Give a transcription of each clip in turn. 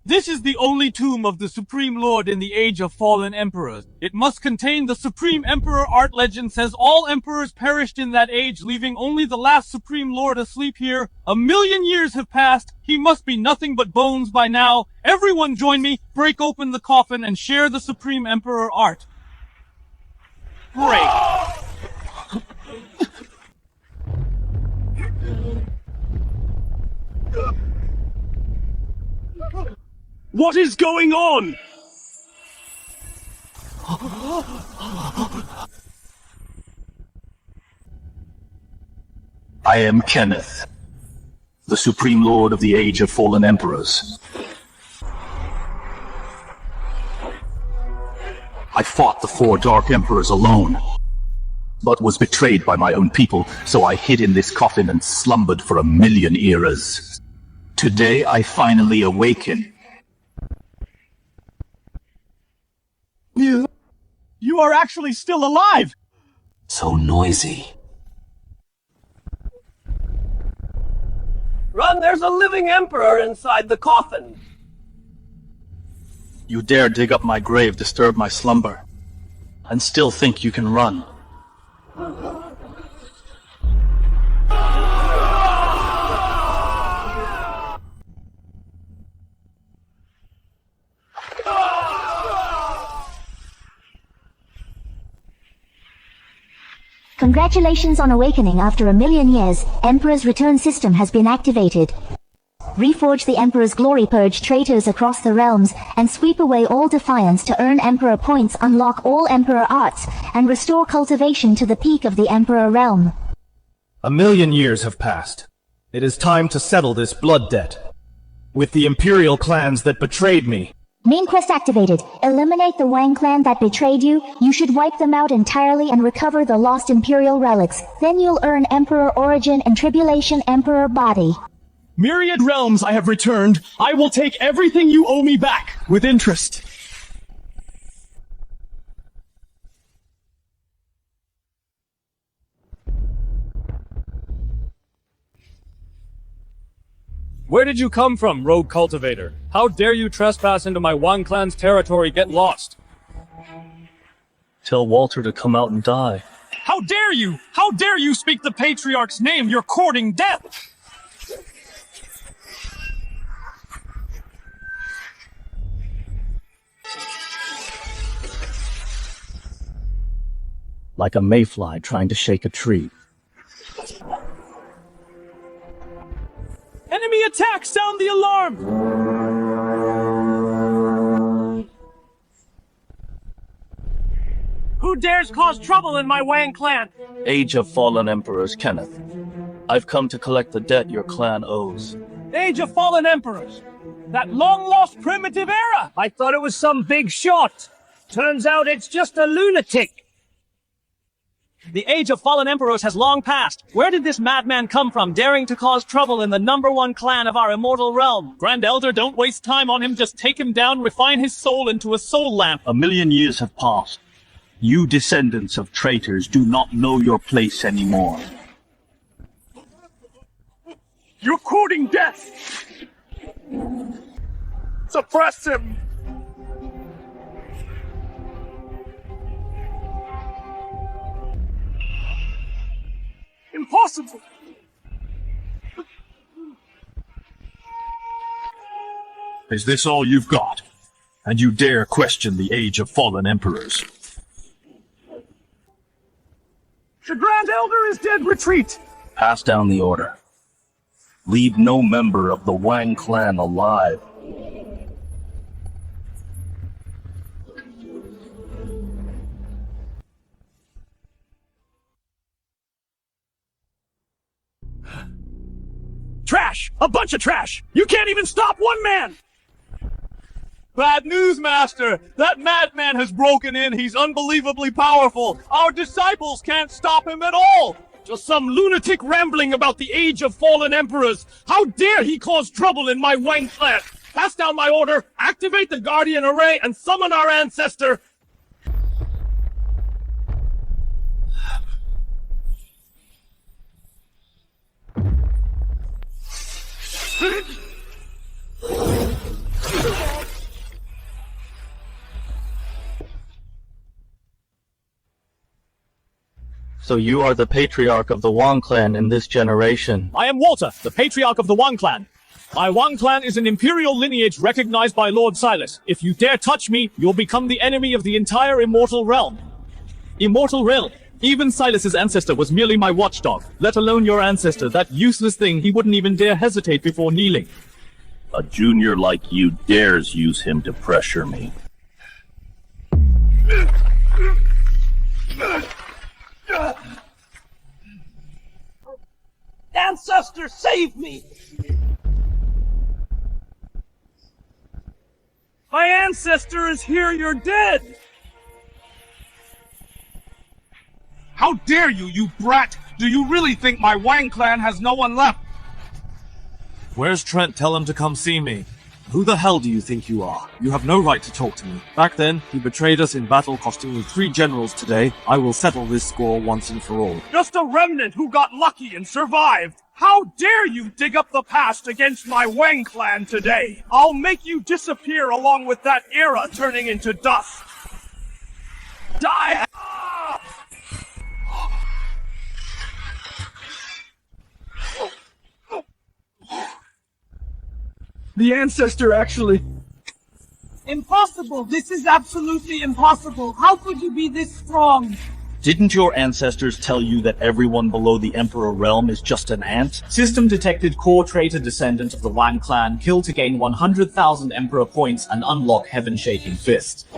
This is the only tomb of the Supreme Lord in the Age of Fallen Emperors. It must contain the Supreme Emperor. Art legend says all emperors perished in that age, leaving only the last Supreme Lord asleep here. 1,000,000 years have passed. He must be nothing but bones by now. Everyone join me, break open the coffin, and share the Supreme Emperor art. Great. What is going on? I am Kenneth, the Supreme Lord of the Age of Fallen Emperors. I fought the 4 Dark Emperors alone, but was betrayed by my own people, so I hid in this coffin and slumbered for 1,000,000 eras. Today I finally awaken. You are actually still alive! So noisy. Run, there's a living emperor inside the coffin! You dare dig up my grave, disturb my slumber, and still think you can run. Congratulations on awakening after 1,000,000 years. Emperor's return system has been activated. Reforge the Emperor's glory, purge traitors across the realms, and sweep away all defiance to earn Emperor points, unlock all Emperor arts, and restore cultivation to the peak of the Emperor realm. 1,000,000 years have passed. It is time to settle this blood debt. With the Imperial clans that betrayed me. Main quest activated. Eliminate the Wang clan that betrayed you. You should wipe them out entirely and recover the lost Imperial relics. Then you'll earn Emperor origin and Tribulation Emperor body. Myriad realms I have returned. I will take everything you owe me back, with interest. Where did you come from, rogue cultivator? How dare you trespass into my Wang clan's territory? Get lost! Tell Walter to come out and die. How dare you! How dare you speak the Patriarch's name? You're courting death! Like a mayfly trying to shake a tree. Enemy attack! Sound the alarm! Who dares cause trouble in my Wang clan? Age of Fallen Emperors, Kenneth. I've come to collect the debt your clan owes. Age of Fallen Emperors! That long-lost primitive era! I thought it was some big shot. Turns out it's just a lunatic. The Age of Fallen Emperors has long passed. Where did this madman come from, daring to cause trouble in the #1 clan of our immortal realm? Grand Elder, don't waste time on him. Just take him down, refine his soul into a soul lamp. 1,000,000 years have passed. You descendants of traitors do not know your place anymore. You're courting death! Suppress him! Impossible! Is this all you've got? And you dare question the Age of Fallen Emperors? The Grand Elder is dead. Retreat! Pass down the order. Leave no member of the Wang clan alive. Trash! A bunch of trash! You can't even stop one man! Bad news, Master! That madman has broken in. He's unbelievably powerful. Our disciples can't stop him at all! Just some lunatic rambling about the Age of Fallen Emperors. How dare he cause trouble in my Wang clan! Pass down my order, activate the Guardian Array, and summon our ancestor! So you are the patriarch of the Wang clan in this generation. I am Walter, the patriarch of the Wang clan. My Wang clan is an imperial lineage recognized by Lord Silas. If you dare touch me, you'll become the enemy of the entire immortal realm. Immortal realm? Even Silas's ancestor was merely my watchdog, let alone your ancestor, that useless thing. He wouldn't even dare hesitate before kneeling. A junior like you dares use him to pressure me. Ancestor, save me! My ancestor is here, you're dead! How dare you, you brat! Do you really think my Wang clan has no one left? Where's Trent? Tell him to come see me. Who the hell do you think you are? You have no right to talk to me. Back then, he betrayed us in battle, costing me 3 generals today. I will settle this score once and for all. Just a remnant who got lucky and survived! How dare you dig up the past against my Wang clan today? I'll make you disappear along with that era turning into dust! Die! The ancestor actually... Impossible! This is absolutely impossible! How could you be this strong? Didn't your ancestors tell you that everyone below the Emperor realm is just an ant? System detected core traitor descendant of the Wang clan. Kill to gain 100,000 Emperor points and unlock Heaven-Shaking Fist.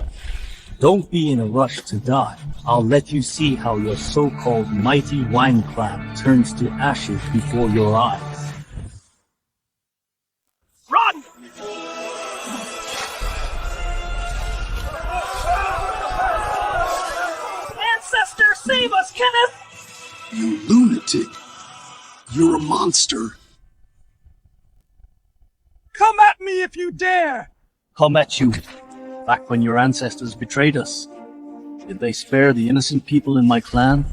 Don't be in a rush to die. I'll let you see how your so-called mighty Wang clan turns to ashes before your eyes. Run! Ancestor, save us, Kenneth! You lunatic! You're a monster! Come at me if you dare! Come at you. Back when your ancestors betrayed us, did they spare the innocent people in my clan?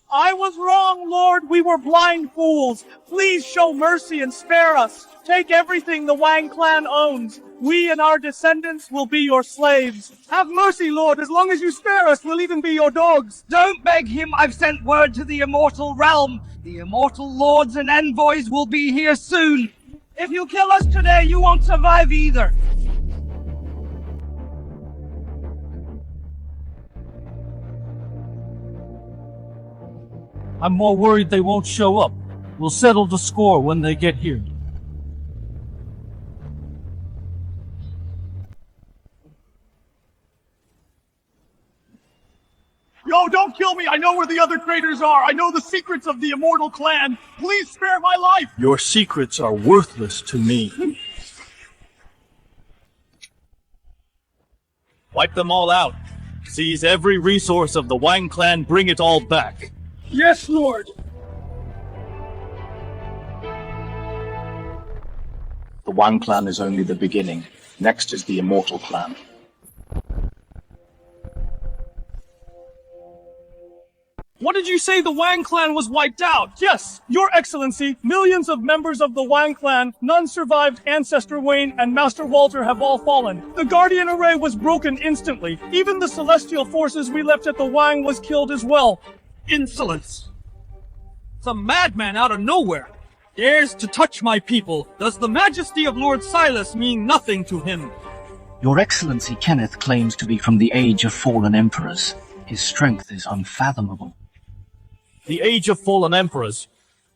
I was wrong, Lord. We were blind fools. Please show mercy and spare us. Take everything the Wang clan owns. We and our descendants will be your slaves. Have mercy, Lord. As long as you spare us, we'll even be your dogs. Don't beg him, I've sent word to the immortal realm. The immortal lords and envoys will be here soon. If you kill us today, you won't survive either. I'm more worried they won't show up. We'll settle the score when they get here. Yo, don't kill me. I know where the other traitors are. I know the secrets of the immortal clan. Please spare my life. Your secrets are worthless to me. Wipe them all out. Seize every resource of the Wang clan, bring it all back. Yes, Lord. The Wang clan is only the beginning. Next is the Immortal Clan. What did you say? The Wang clan was wiped out? Yes, Your Excellency, millions of members of the Wang clan, none survived. Ancestor Wayne and Master Walter have all fallen. The Guardian Array was broken instantly. Even the celestial forces we left at the Wang was killed as well. Insolence! Some madman out of nowhere dares to touch my people. Does the majesty of Lord Silas mean nothing to him? Your Excellency Kenneth claims to be from the age of fallen emperors. His strength is unfathomable. The age of fallen emperors.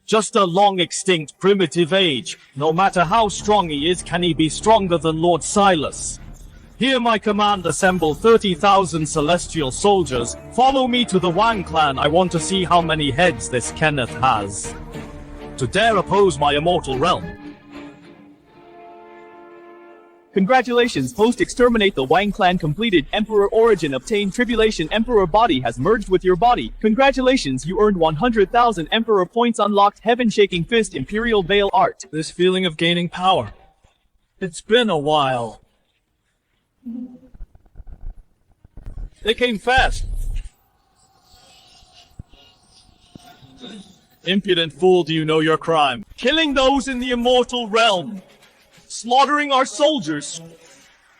Just a long-extinct primitive age. No matter how strong he is, can he be stronger than Lord Silas? Hear my command, assemble 30,000 celestial soldiers. Follow me to the Wang clan. I want to see how many heads this Kenneth has. To dare oppose my immortal realm. Congratulations, post-exterminate the Wang clan completed. Emperor origin obtained. Tribulation Emperor body has merged with your body. Congratulations, you earned 100,000 Emperor points. Unlocked Heaven-Shaking Fist Imperial Veil Art. This feeling of gaining power. It's been a while. They came fast. Impudent fool, do you know your crime? Killing those in the immortal realm. Slaughtering our soldiers.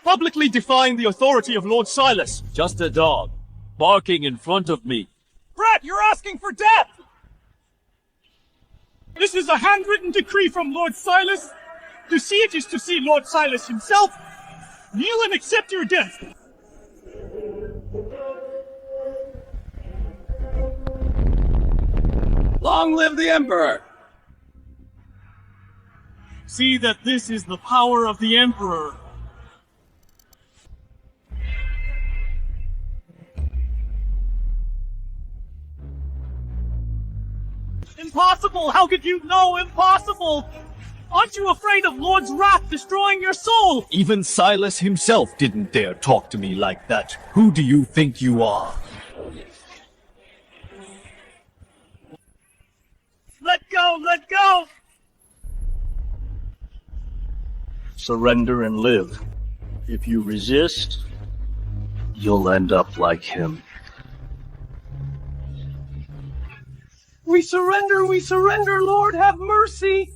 Publicly defying the authority of Lord Silas. Just a dog. barking in front of me. Brat, you're asking for death! This is a handwritten decree from Lord Silas. To see it is to see Lord Silas himself. Kneel and accept your death. Long live the Emperor! See that this is the power of the Emperor. Impossible! How could you know? Impossible! Aren't you afraid of Lord's wrath destroying your soul? Even Silas himself didn't dare talk to me like that. Who do you think you are? Let go! Let go! Surrender and live. If you resist, you'll end up like him. We surrender, Lord, have mercy!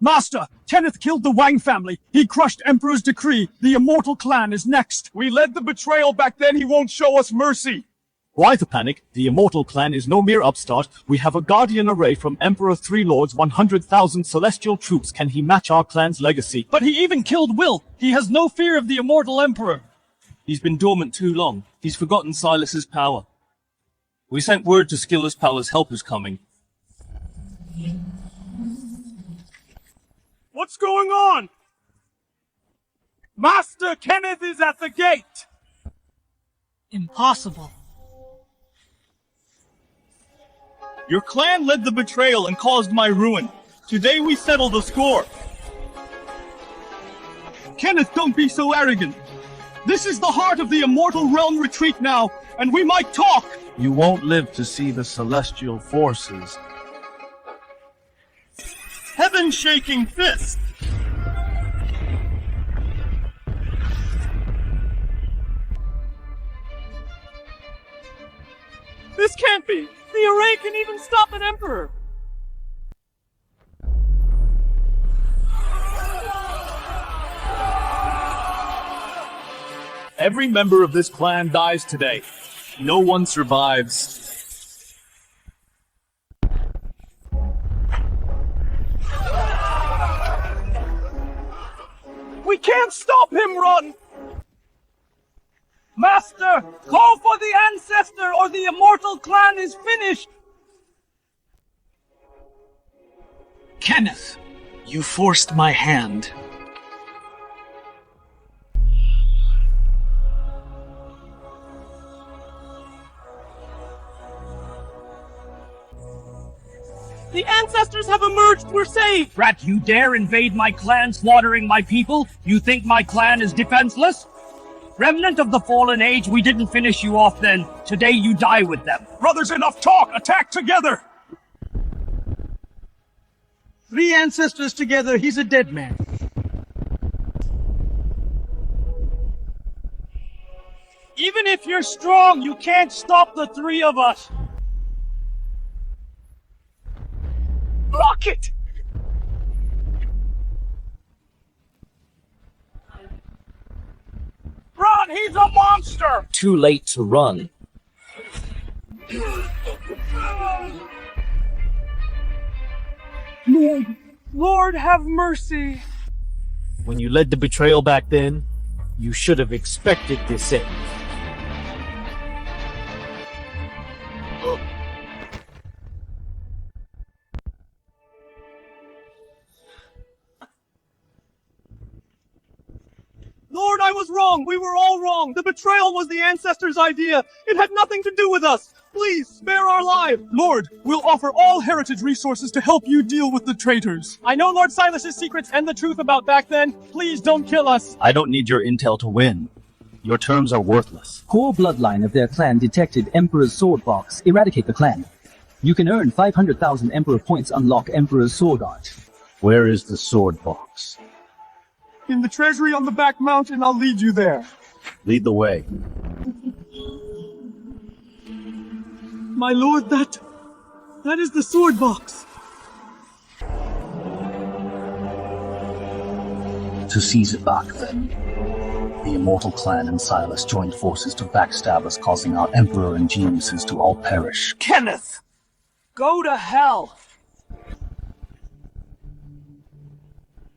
Master, Kenneth killed the Wang family. He crushed Emperor's decree. The Immortal Clan is next. We led the betrayal back then, he won't show us mercy. Why the panic? The Immortal Clan is no mere upstart. We have a guardian array from Emperor Three Lords, 100,000 celestial troops. Can he match our clan's legacy? But he even killed Will. He has no fear of the Immortal Emperor. He's been dormant too long. He's forgotten Silas's power. We sent word to Skiller's Palace help is coming. What's going on? Master Kenneth is at the gate. Impossible. Your clan led the betrayal and caused my ruin. Today we settle the score. Kenneth, don't be so arrogant. This is the heart of the Immortal Realm retreat now, and we might talk. You won't live to see the celestial forces. Heaven-shaking fist. This can't be. The array can even stop an emperor. Every member of this clan dies today. No one survives. We can't stop him, Run! Master, call for the ancestor or the Immortal Clan is finished! Kenneth, you forced my hand. The ancestors have emerged! We're safe! Brat, you dare invade my clan, slaughtering my people? You think my clan is defenseless? Remnant of the fallen age, we didn't finish you off then. Today you die with them. Brothers, enough talk! Attack together! 3 ancestors together, he's a dead man. Even if you're strong, you can't stop the 3 of us! Block it! Run! He's a monster! Too late to run. Lord, have mercy! When you led the betrayal back then, you should have expected this end. Lord, I was wrong! We were all wrong! The betrayal was the ancestors' idea! It had nothing to do with us! Please, spare our lives! Lord, we'll offer all heritage resources to help you deal with the traitors. I know Lord Silas's secrets and the truth about back then. Please don't kill us! I don't need your intel to win. Your terms are worthless. Core bloodline of their clan detected Emperor's sword box. Eradicate the clan. You can earn 500,000 Emperor points, unlock Emperor's sword art. Where is the sword box? In the treasury on the back mountain, I'll lead you there. Lead the way. My lord, that is the sword box. To seize it back, then. The Immortal Clan and Silas joined forces to backstab us, causing our Emperor and geniuses to all perish. Kenneth! Go to hell!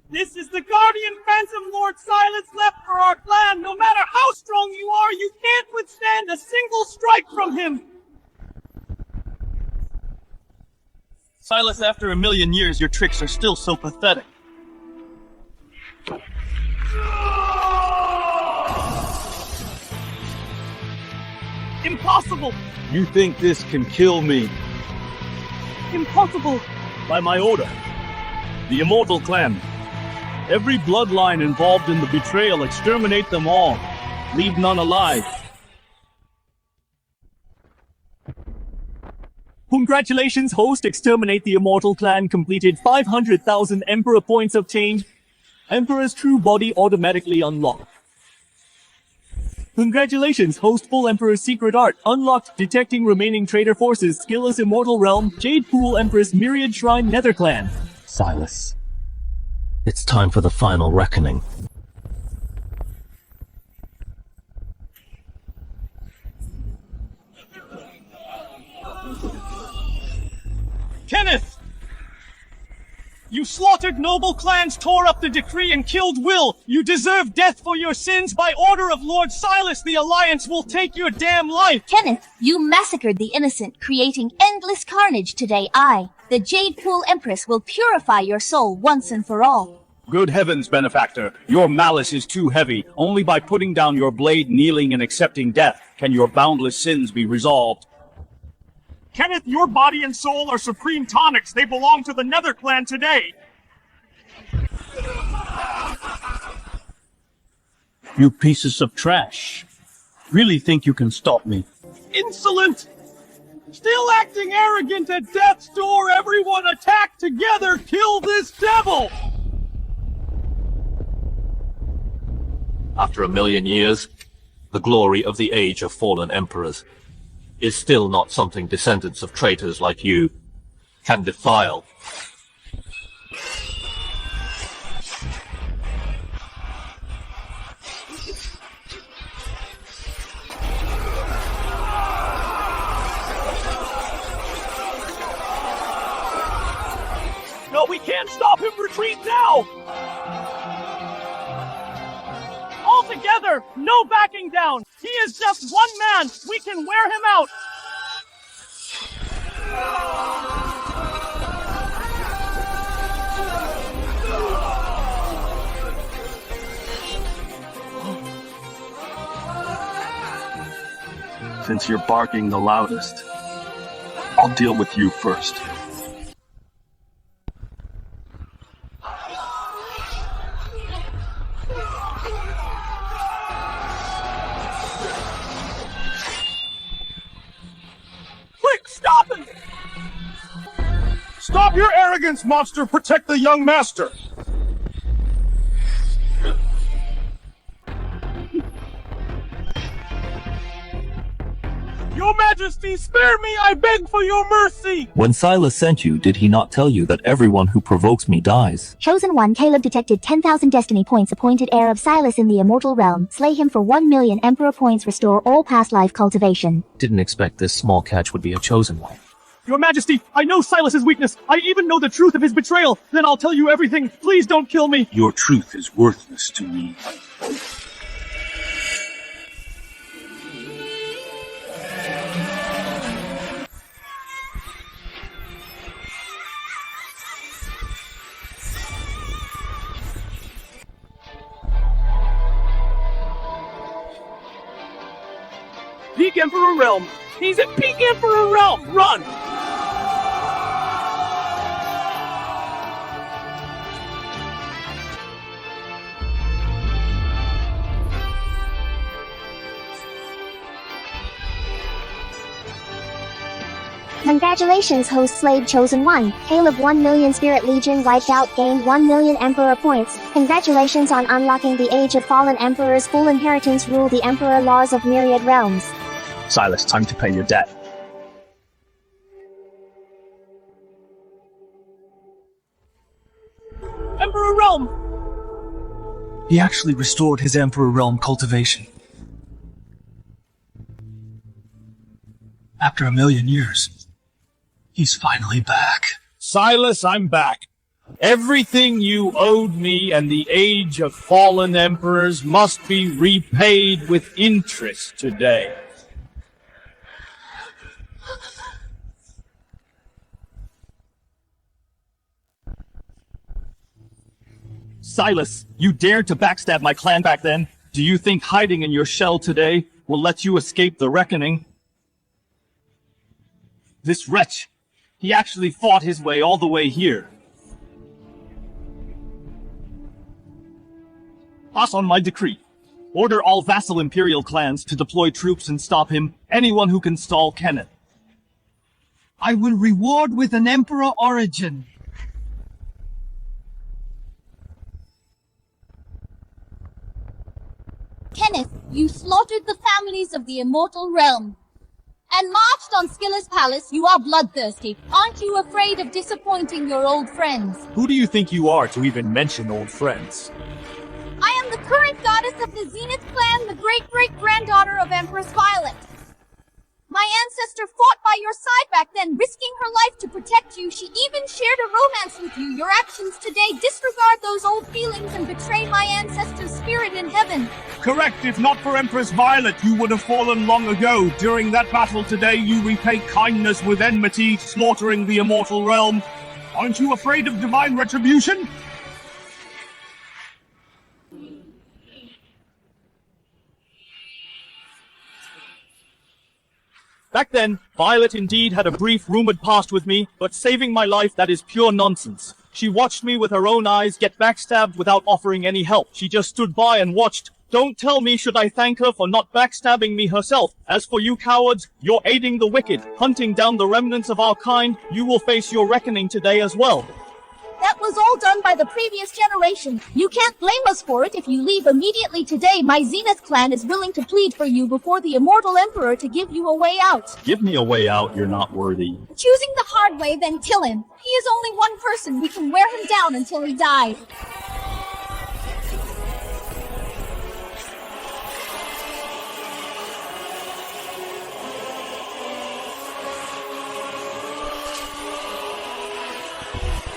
This is the Guardian Phantom Lord Silas left for our clan. No matter how strong you are, you can't withstand a single strike from him. Silas, after a million years, your tricks are still so pathetic. Impossible! You think this can kill me? Impossible! By my order, the Immortal Clan. Every bloodline involved in the betrayal, exterminate them all. Leave none alive. Congratulations, host. Exterminate the Immortal Clan completed. 500,000 Emperor points obtained. Emperor's true body automatically unlocked. Congratulations, host. Full Emperor's secret art unlocked. Detecting remaining traitor forces. Skillless Immortal Realm. Jade Pool Empress Myriad Shrine Nether Clan. Silas, it's time for the final reckoning. Kenneth! You slaughtered noble clans, tore up the decree, and killed Will! You deserve death for your sins! By order of Lord Silas, the Alliance will take your damn life! Kenneth, you massacred the innocent, creating endless carnage today. I, the Jade Pool Empress, will purify your soul once and for all. Good heavens, benefactor, your malice is too heavy. Only by putting down your blade, kneeling, and accepting death can your boundless sins be resolved. Kenneth, your body and soul are supreme tonics. They belong to the Nether Clan today. You pieces of trash. Really think you can stop me? Insolent! Still acting arrogant at death's door. Everyone attack together. Kill this devil! After a million years, the glory of the age of fallen emperors is still not something descendants of traitors like you can defile. No, we can't stop him! Retreat now! All together! No backing down! He is just one man! We can wear him out! Since you're barking the loudest, I'll deal with you first. Quick, stop him! Stop your arrogance, monster! Protect the young master! Your Majesty, spare me! I beg for your mercy! When Silas sent you, did he not tell you that everyone who provokes me dies? Chosen One Caleb detected 10,000 destiny points. Appointed heir of Silas in the Immortal Realm. Slay him for 1 million Emperor points. Restore all past life cultivation. Didn't expect this small catch would be a chosen one. Your Majesty, I know Silas's weakness. I even know the truth of his betrayal. Then I'll tell you everything. Please don't kill me. Your truth is worthless to me. Peak Emperor Realm! He's at Peak Emperor Realm! Run! Congratulations, host Slade Chosen One. Caleb 1 million Spirit Legion wiped out, gained 1 million Emperor points. Congratulations on unlocking the Age of Fallen Emperors. Full inheritance. Rule the Emperor laws of myriad realms. Silas, time to pay your debt. Emperor Realm! He actually restored his Emperor realm cultivation. After 1,000,000 years, he's finally back. Silas, I'm back. Everything you owed me and the age of fallen emperors must be repaid with interest today. Silas, you dared to backstab my clan back then. Do you think hiding in your shell today will let you escape the reckoning? This wretch, he actually fought his way all the way here. Pass on my decree. Order all vassal Imperial clans to deploy troops and stop him, anyone who can stall Kenneth. I will reward with an Emperor origin. Kenneth, you slaughtered the families of the immortal realm and marched on Skiller's palace. You are bloodthirsty. Aren't you afraid of disappointing your old friends? Who do you think you are to even mention old friends? I am the current goddess of the Zenith clan, the great-great-granddaughter of Empress Violet. My ancestor fought by your side back then, risking her life to protect you. She even shared a romance with you. Your actions today disregard those old feelings and betray my ancestor's spirit in heaven. Correct. If not for Empress Violet, you would have fallen long ago. During that battle today, you repay kindness with enmity, slaughtering the immortal realm. Aren't you afraid of divine retribution? Back then, Violet indeed had a brief rumored past with me, but saving my life, that is pure nonsense. She watched me with her own eyes get backstabbed without offering any help. She just stood by and watched. Don't tell me should I thank her for not backstabbing me herself. As for you cowards, you're aiding the wicked, hunting down the remnants of our kind. You will face your reckoning today as well. That was all done by the previous generation. You can't blame us for it if you leave immediately today. My Zenith clan is willing to plead for you before the immortal emperor to give you a way out. Give me a way out, you're not worthy. Choosing the hard way, then kill him. He is only one person. We can wear him down until he dies.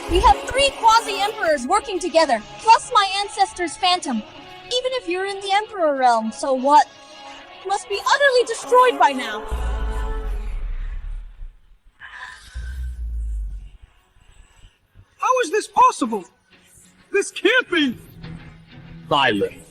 We have 3 quasi-emperors working together, plus my ancestor's phantom. Even if you're in the Emperor realm, so what? Must be utterly destroyed by now. How is this possible? This can't be! Silence.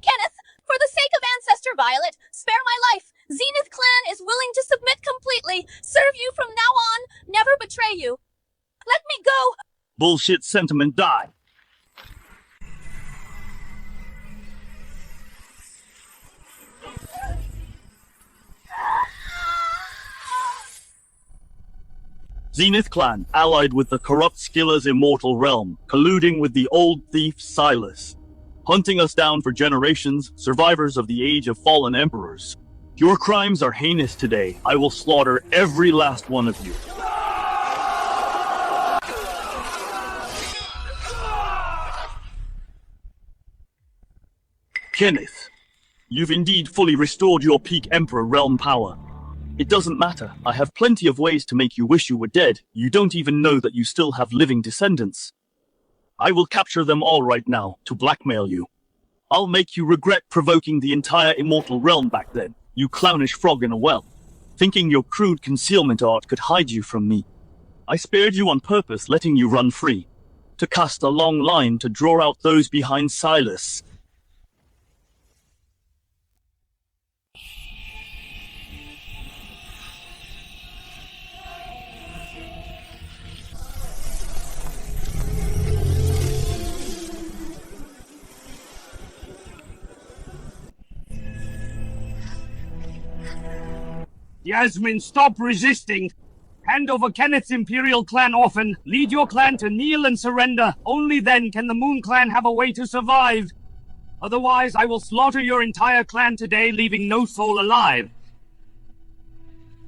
Kenneth, for the sake of Ancestor Violet, spare my life. Zenith clan is willing to submit completely, serve you from now on, never betray you. Let me go! Bullshit sentiment, die. Zenith clan, allied with the corrupt Skiller's immortal realm, colluding with the old thief Silas. Hunting us down for generations, survivors of the age of fallen emperors. Your crimes are heinous today. I will slaughter every last one of you. Kenneth, you've indeed fully restored your peak Emperor realm power. It doesn't matter. I have plenty of ways to make you wish you were dead. You don't even know that you still have living descendants. I will capture them all right now to blackmail you. I'll make you regret provoking the entire immortal realm back then, you clownish frog in a well, thinking your crude concealment art could hide you from me. I spared you on purpose, letting you run free, to cast a long line to draw out those behind Silas. Yasmin, stop resisting! Hand over Kenneth's Imperial Clan orphan. Lead your clan to kneel and surrender. Only then can the Moon Clan have a way to survive. Otherwise, I will slaughter your entire clan today, leaving no soul alive.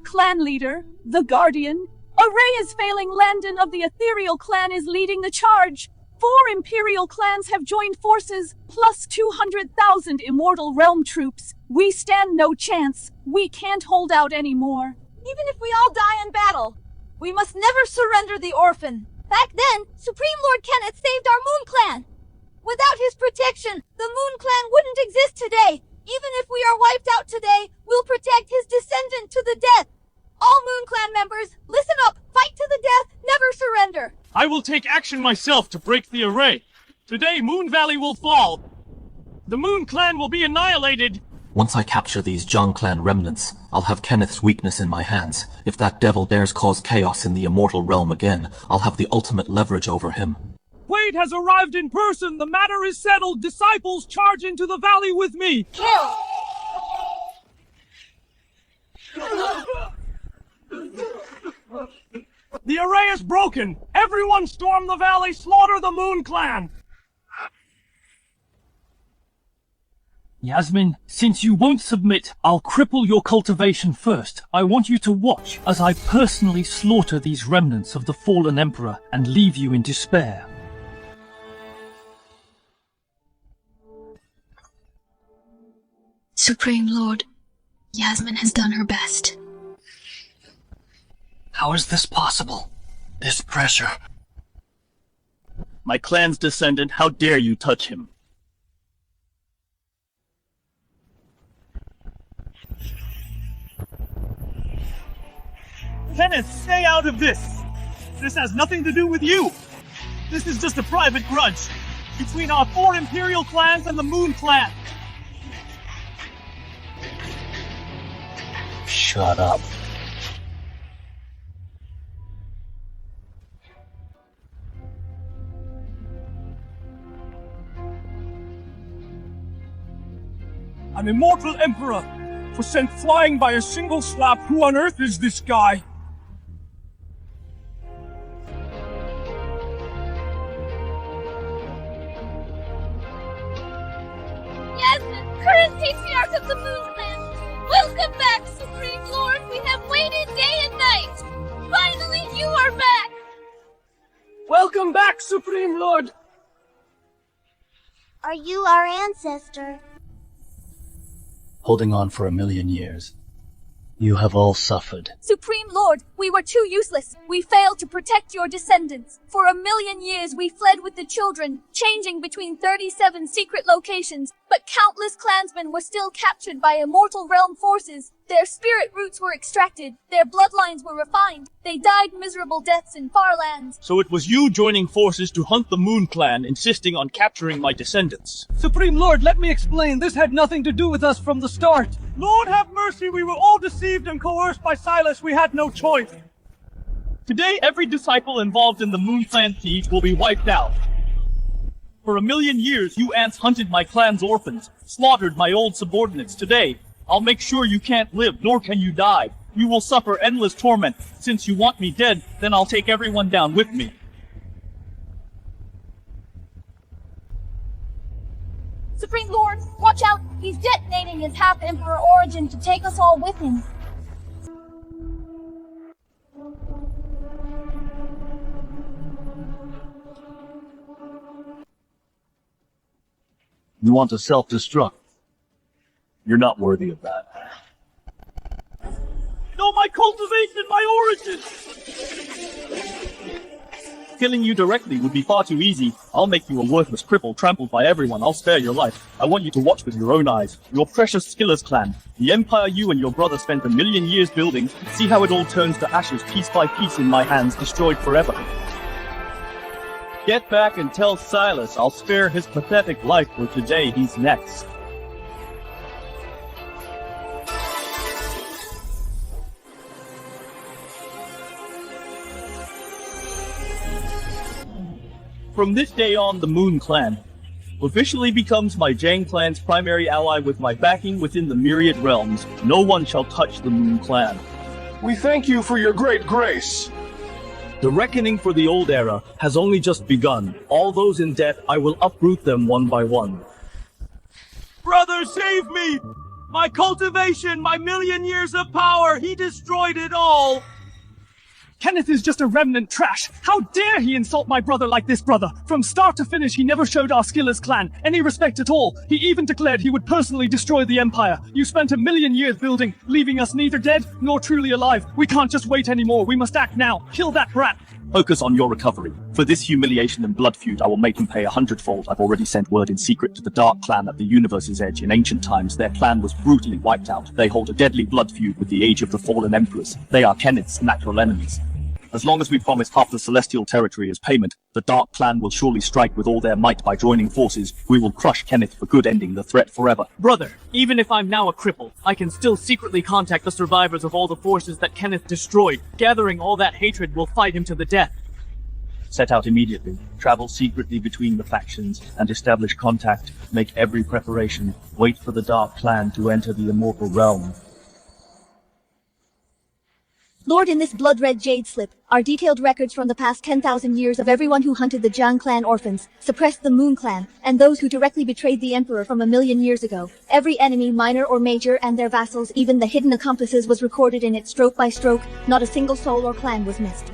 Clan leader, the Guardian. Array is failing. Landon of the Ethereal Clan is leading the charge. 4 Imperial clans have joined forces, plus 200,000 Immortal Realm troops. We stand no chance. We can't hold out anymore. Even if we all die in battle, we must never surrender the orphan. Back then, Supreme Lord Kenneth saved our Moon Clan. Without his protection, the Moon Clan wouldn't exist today. Even if we are wiped out today, we'll protect his descendant to the death. All Moon Clan members, listen up. Fight to the death, never surrender. I will take action myself to break the array. Today, Moon Valley will fall. The Moon Clan will be annihilated. Once I capture these John Clan remnants, I'll have Kenneth's weakness in my hands. If that devil dares cause chaos in the Immortal Realm again, I'll have the ultimate leverage over him. Wade has arrived in person. The matter is settled. Disciples, charge into the valley with me. Kill! The array is broken. Everyone storm the valley. Slaughter the Moon Clan. Yasmin, since you won't submit, I'll cripple your cultivation first. I want you to watch as I personally slaughter these remnants of the fallen Emperor and leave you in despair. Supreme Lord, Yasmin has done her best. How is this possible? This pressure. My clan's descendant, how dare you touch him? Kenneth, stay out of this! This has nothing to do with you! This is just a private grudge between our 4 Imperial clans and the Moon Clan! Shut up. An immortal emperor was sent flying by a single slap. Who on earth is this guy? Yasmin, current patriarch of the Moon Clan. Welcome back, Supreme Lord. We have waited day and night. Finally, you are back. Welcome back, Supreme Lord. Are you our ancestor? Holding on for 1,000,000 years. You have all suffered. Supreme Lord, we were too useless. We failed to protect your descendants. For 1,000,000 years, we fled with the children, changing between 37 secret locations. But countless clansmen were still captured by Immortal Realm forces. Their spirit roots were extracted. Their bloodlines were refined. They died miserable deaths in far lands. So it was you joining forces to hunt the Moon Clan, insisting on capturing my descendants. Supreme Lord, let me explain. This had nothing to do with us from the start. Lord have mercy, we were all deceived and coerced by Silas. We had no choice. Today, every disciple involved in the Moon Clan siege will be wiped out. For 1,000,000 years, you ants hunted my clan's orphans, slaughtered my old subordinates. Today, I'll make sure you can't live, nor can you die. You will suffer endless torment. Since you want me dead, then I'll take everyone down with me. Supreme Lord, watch out. He's detonating his half-Emperor origin to take us all with him. You want to self-destruct? You're not worthy of that. No, my cultivation, my origin! Killing you directly would be far too easy. I'll make you a worthless cripple trampled by everyone. I'll spare your life. I want you to watch with your own eyes. Your precious Skillers clan. The empire you and your brother spent 1,000,000 years building. See how it all turns to ashes piece by piece in my hands, destroyed forever. Get back and tell Silas I'll spare his pathetic life for today. He's next. From this day on, the Moon Clan, officially becomes my Jang clan's primary ally with my backing within the myriad realms. No one shall touch the Moon Clan. We thank you for your great grace. The reckoning for the old era has only just begun. All those in debt, I will uproot them one by one. Brother, save me! My cultivation, my million years of power, he destroyed it all! Kenneth is just a remnant trash. How dare he insult my brother like this, brother? From start to finish, he never showed our Skiller's clan any respect at all. He even declared he would personally destroy the Empire. You spent 1,000,000 years building, leaving us neither dead nor truly alive. We can't just wait anymore. We must act now. Kill that brat. Focus on your recovery. For this humiliation and blood feud, I will make him pay 100-fold. I've already sent word in secret to the Dark Clan at the universe's edge. In ancient times, their clan was brutally wiped out. They hold a deadly blood feud with the Age of the Fallen Emperors. They are Kenneth's natural enemies. As long as we promise half the celestial territory as payment, the Dark Clan will surely strike with all their might by joining forces. We will crush Kenneth for good, ending the threat forever. Brother, even if I'm now a cripple, I can still secretly contact the survivors of all the forces that Kenneth destroyed. Gathering all that hatred will fight him to the death. Set out immediately, travel secretly between the factions, and establish contact. Make every preparation. Wait for the Dark Clan to enter the Immortal Realm. Lord, in this blood-red jade slip are detailed records from the past 10,000 years of everyone who hunted the Jang clan orphans, suppressed the Moon clan, and those who directly betrayed the Emperor from 1,000,000 years ago. Every enemy, minor or major, and their vassals, even the hidden accomplices, was recorded in it stroke by stroke. Not a single soul or clan was missed.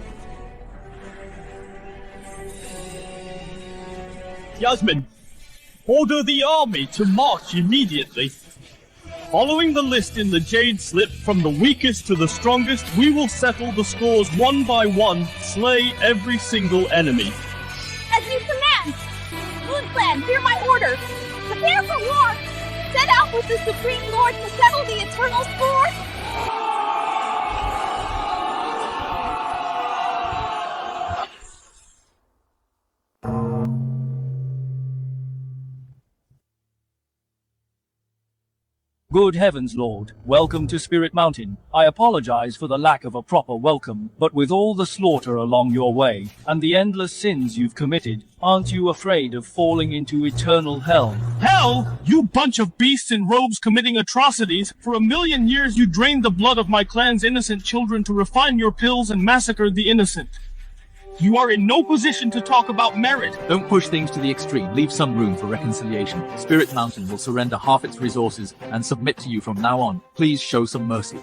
Yasmin, order the army to march immediately. Following the list in the Jade Slip, from the weakest to the strongest, we will settle the scores one by one, slay every single enemy. As you command! Moon Clan, hear my order! Prepare for war! Set out with the Supreme Lord to settle the eternal score! Good heavens, Lord. Welcome to Spirit Mountain. I apologize for the lack of a proper welcome, but with all the slaughter along your way, and the endless sins you've committed, aren't you afraid of falling into eternal hell? Hell? You bunch of beasts in robes committing atrocities! For 1,000,000 years you drained the blood of my clan's innocent children to refine your pills and massacred the innocent. You are in no position to talk about merit. Don't push things to the extreme. Leave some room for reconciliation. Spirit Mountain will surrender half its resources and submit to you from now on. Please show some mercy.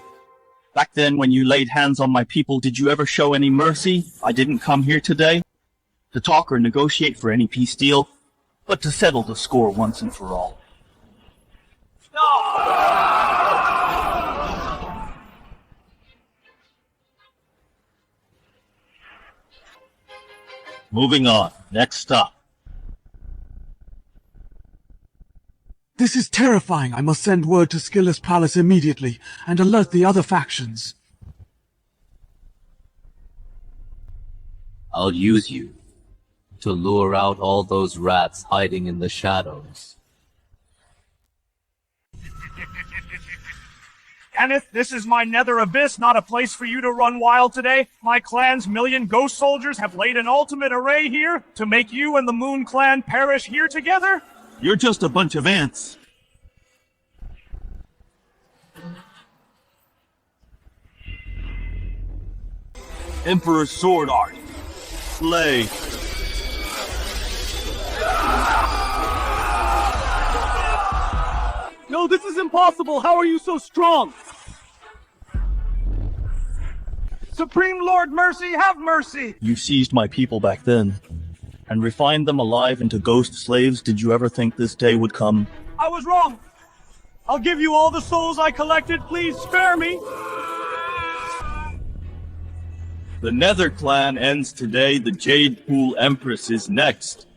Back then, when you laid hands on my people, did you ever show any mercy? I didn't come here today to talk or negotiate for any peace deal, but to settle the score once and for all. Moving on. Next up. This is terrifying. I must send word to Skiller's Palace immediately and alert the other factions. I'll use you to lure out all those rats hiding in the shadows. Kenneth, this is my nether abyss, not a place for you to run wild today. My clan's 1,000,000 ghost soldiers have laid an ultimate array here to make you and the Moon Clan perish here together. You're just a bunch of ants. Emperor's sword art. Slay. No, this is impossible! How are you so strong? Supreme Lord Mercy, have mercy! You seized my people back then, and refined them alive into ghost slaves. Did you ever think this day would come? I was wrong! I'll give you all the souls I collected, please spare me! The Nether Clan ends today. The Jade Pool Empress is next.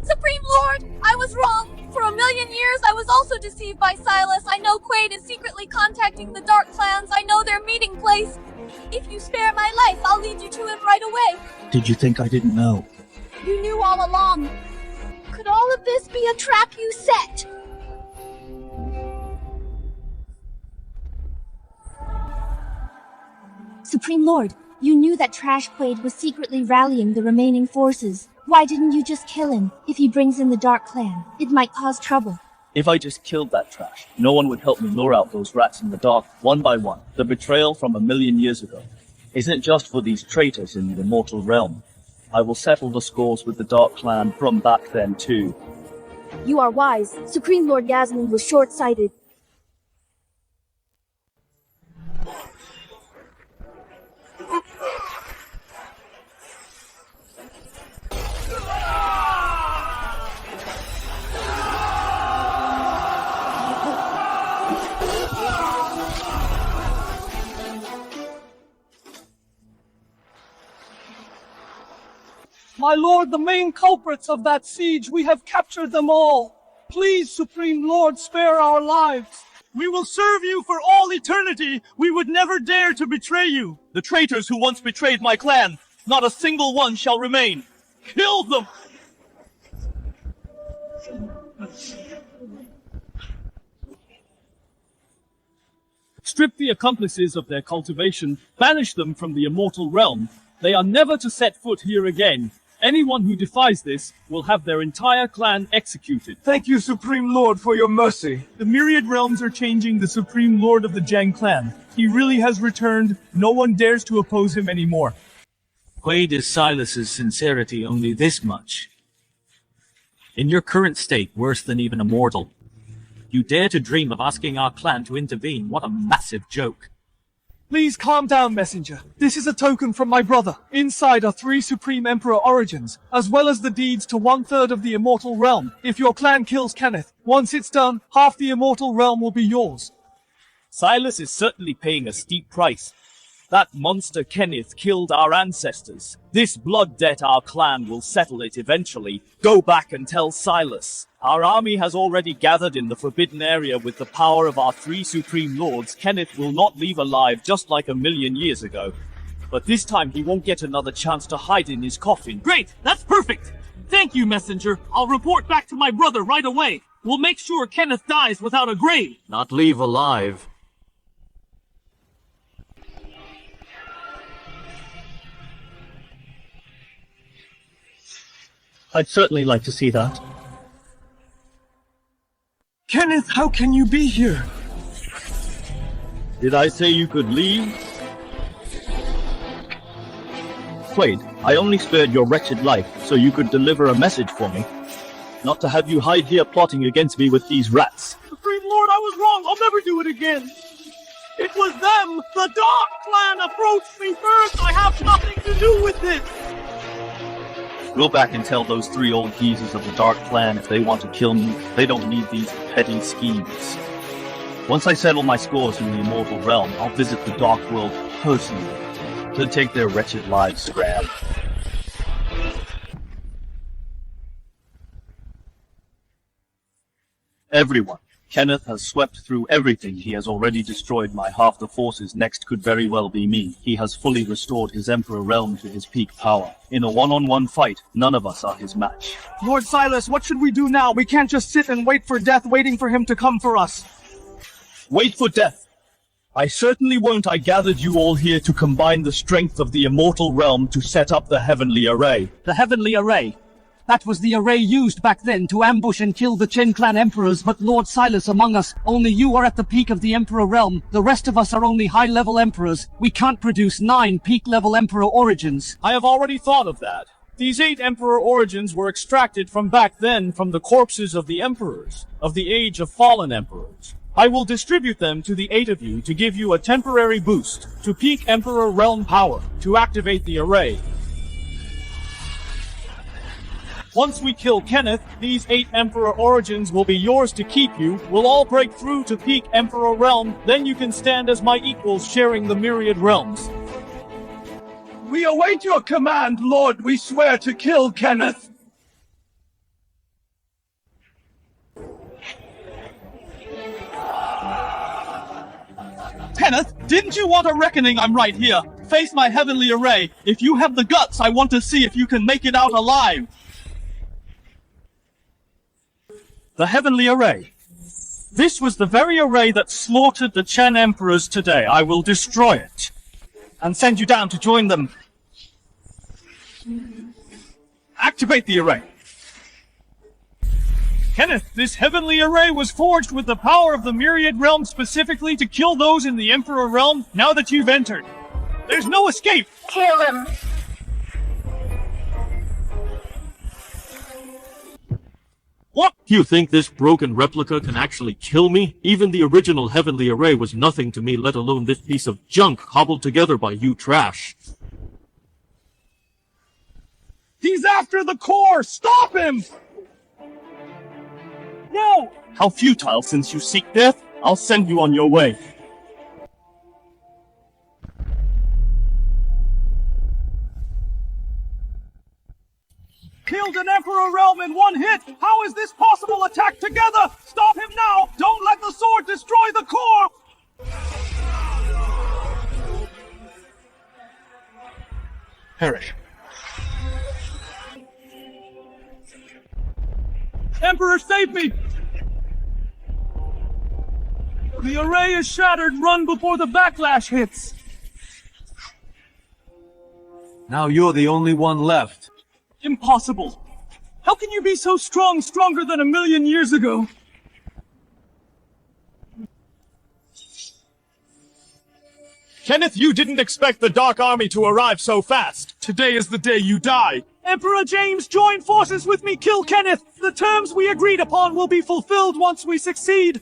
Supreme Lord, I was wrong! For 1,000,000 years, I was also deceived by Silas. I know Quaid is secretly contacting the Dark Clans. I know their meeting place. If you spare my life, I'll lead you to him right away. Did you think I didn't know? You knew all along. Could all of this be a trap you set? Supreme Lord, You knew that Trash Quaid was secretly rallying the remaining forces. Why didn't you just kill him? If he brings in the Dark Clan, it might cause trouble. If I just killed that trash, no one would help me lure out those rats in the dark, one by one. The betrayal from 1,000,000 years ago isn't just for these traitors in the immortal realm. I will settle the scores with the Dark Clan from back then too. You are wise. Supreme Lord Yasmin was short-sighted. My lord, the main culprits of that siege, we have captured them all. Please, Supreme Lord, spare our lives. We will serve you for all eternity. We would never dare to betray you. The traitors who once betrayed my clan, not a single one shall remain. Kill them! Strip the accomplices of their cultivation, banish them from the immortal realm. They are never to set foot here again. Anyone who defies this will have their entire clan executed. Thank you, Supreme Lord, for your mercy. The myriad realms are changing the Supreme Lord of the Zhang clan. He really has returned. No one dares to oppose him anymore. Quaid is Silas's sincerity only this much. In your current state, worse than even immortal. You dare to dream of asking our clan to intervene. What a massive joke. Please calm down, messenger. This is a token from my brother. Inside are 3 Supreme Emperor origins, as well as the deeds to 1/3 of the immortal realm. If your clan kills Kenneth, once it's done, half the immortal realm will be yours. Silas is certainly paying a steep price. That monster Kenneth killed our ancestors. This blood debt our clan will settle it eventually. Go back and tell Silas. Our army has already gathered in the Forbidden Area with the power of our 3 Supreme Lords. Kenneth will not leave alive just like 1,000,000 years ago. But this time he won't get another chance to hide in his coffin. Great! That's perfect! Thank you, messenger. I'll report back to my brother right away. We'll make sure Kenneth dies without a grave. Not leave alive. I'd certainly like to see that. Kenneth, how can you be here? Did I say you could leave? Quaid, I only spared your wretched life so you could deliver a message for me. Not to have you hide here plotting against me with these rats. Supreme Lord, I was wrong. I'll never do it again. It was them. The Dark Clan approached me first. I have nothing to do with this. Go back and tell those 3 old geezers of the Dark Clan if they want to kill me, they don't need these petty schemes. Once I settle my scores in the immortal realm, I'll visit the Dark World personally to take their wretched lives scram. Everyone. Kenneth has swept through everything. He has already destroyed my half the forces. Next could very well be me. He has fully restored his Emperor realm to his peak power. In a one-on-one fight, none of us are his match. Lord Silas, what should we do now? We can't just sit and wait for death, waiting for him to come for us. Wait for death? I certainly won't. I gathered you all here to combine the strength of the immortal realm to set up the Heavenly Array. The Heavenly Array? That was the array used back then to ambush and kill the Chen clan emperors, but Lord Silas among us, only you are at the peak of the Emperor realm. The rest of us are only high-level emperors. We can't produce 9 peak-level emperor origins. I have already thought of that. These 8 emperor origins were extracted from back then from the corpses of the emperors, of the age of fallen emperors. I will distribute them to the 8 of you to give you a temporary boost to peak emperor realm power to activate the array. Once we kill Kenneth, these 8 Emperor origins will be yours to keep. You will all break through to peak Emperor realm, then you can stand as my equals sharing the myriad realms. We await your command, Lord. We swear to kill Kenneth. Kenneth, didn't you want a reckoning? I'm right here. Face my heavenly array. If you have the guts, I want to see if you can make it out alive. The Heavenly Array. This was the very array that slaughtered the Chen Emperors today. I will destroy it. and send you down to join them. Activate the array. Kenneth, this heavenly array was forged with the power of the Myriad Realm specifically to kill those in the Emperor Realm now that you've entered. There's no escape! Kill him! What? You think this broken replica can actually kill me? Even the original heavenly array was nothing to me, let alone this piece of junk cobbled together by you trash. He's after the core! Stop him! No! How futile, since you seek death? I'll send you on your way. Killed an Emperor Realm in one hit! How is this possible? Attack together! Stop him now! Don't let the sword destroy the core! Perish. Emperor, save me! The array is shattered. Run before the backlash hits! Now you're the only one left. Impossible! How can you be so strong, stronger than 1,000,000 years ago? Kenneth, you didn't expect the Dark Army to arrive so fast. Today is the day you die. Emperor James, join forces with me, kill Kenneth! The terms we agreed upon will be fulfilled once we succeed!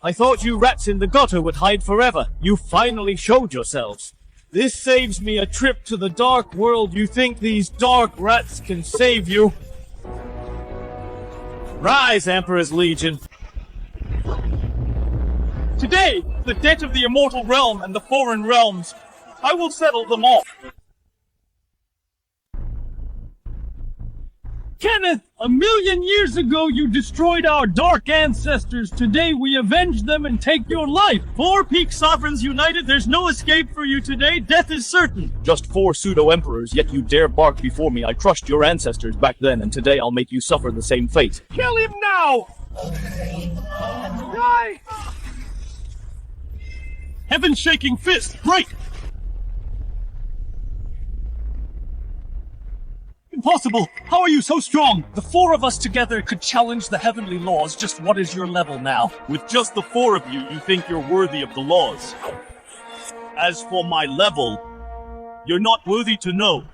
I thought you rats in the gutter would hide forever. You finally showed yourselves. This saves me a trip to the dark world. You think these dark rats can save you? Rise, Emperor's Legion. Today, the debt of the immortal realm and the foreign realms, I will settle them all. Kenneth, 1,000,000 years ago you destroyed our dark ancestors. Today we avenge them and take your life. 4 peak sovereigns united, there's no escape for you today. Death is certain. Just 4 pseudo-emperors, yet you dare bark before me. I crushed your ancestors back then, and today I'll make you suffer the same fate. Kill him now! Die! Heaven-shaking fist, break! Impossible! How are you so strong? The 4 of us together could challenge the heavenly laws. Just what is your level now? With just the 4 of you, you think you're worthy of the laws. As for my level, you're not worthy to know.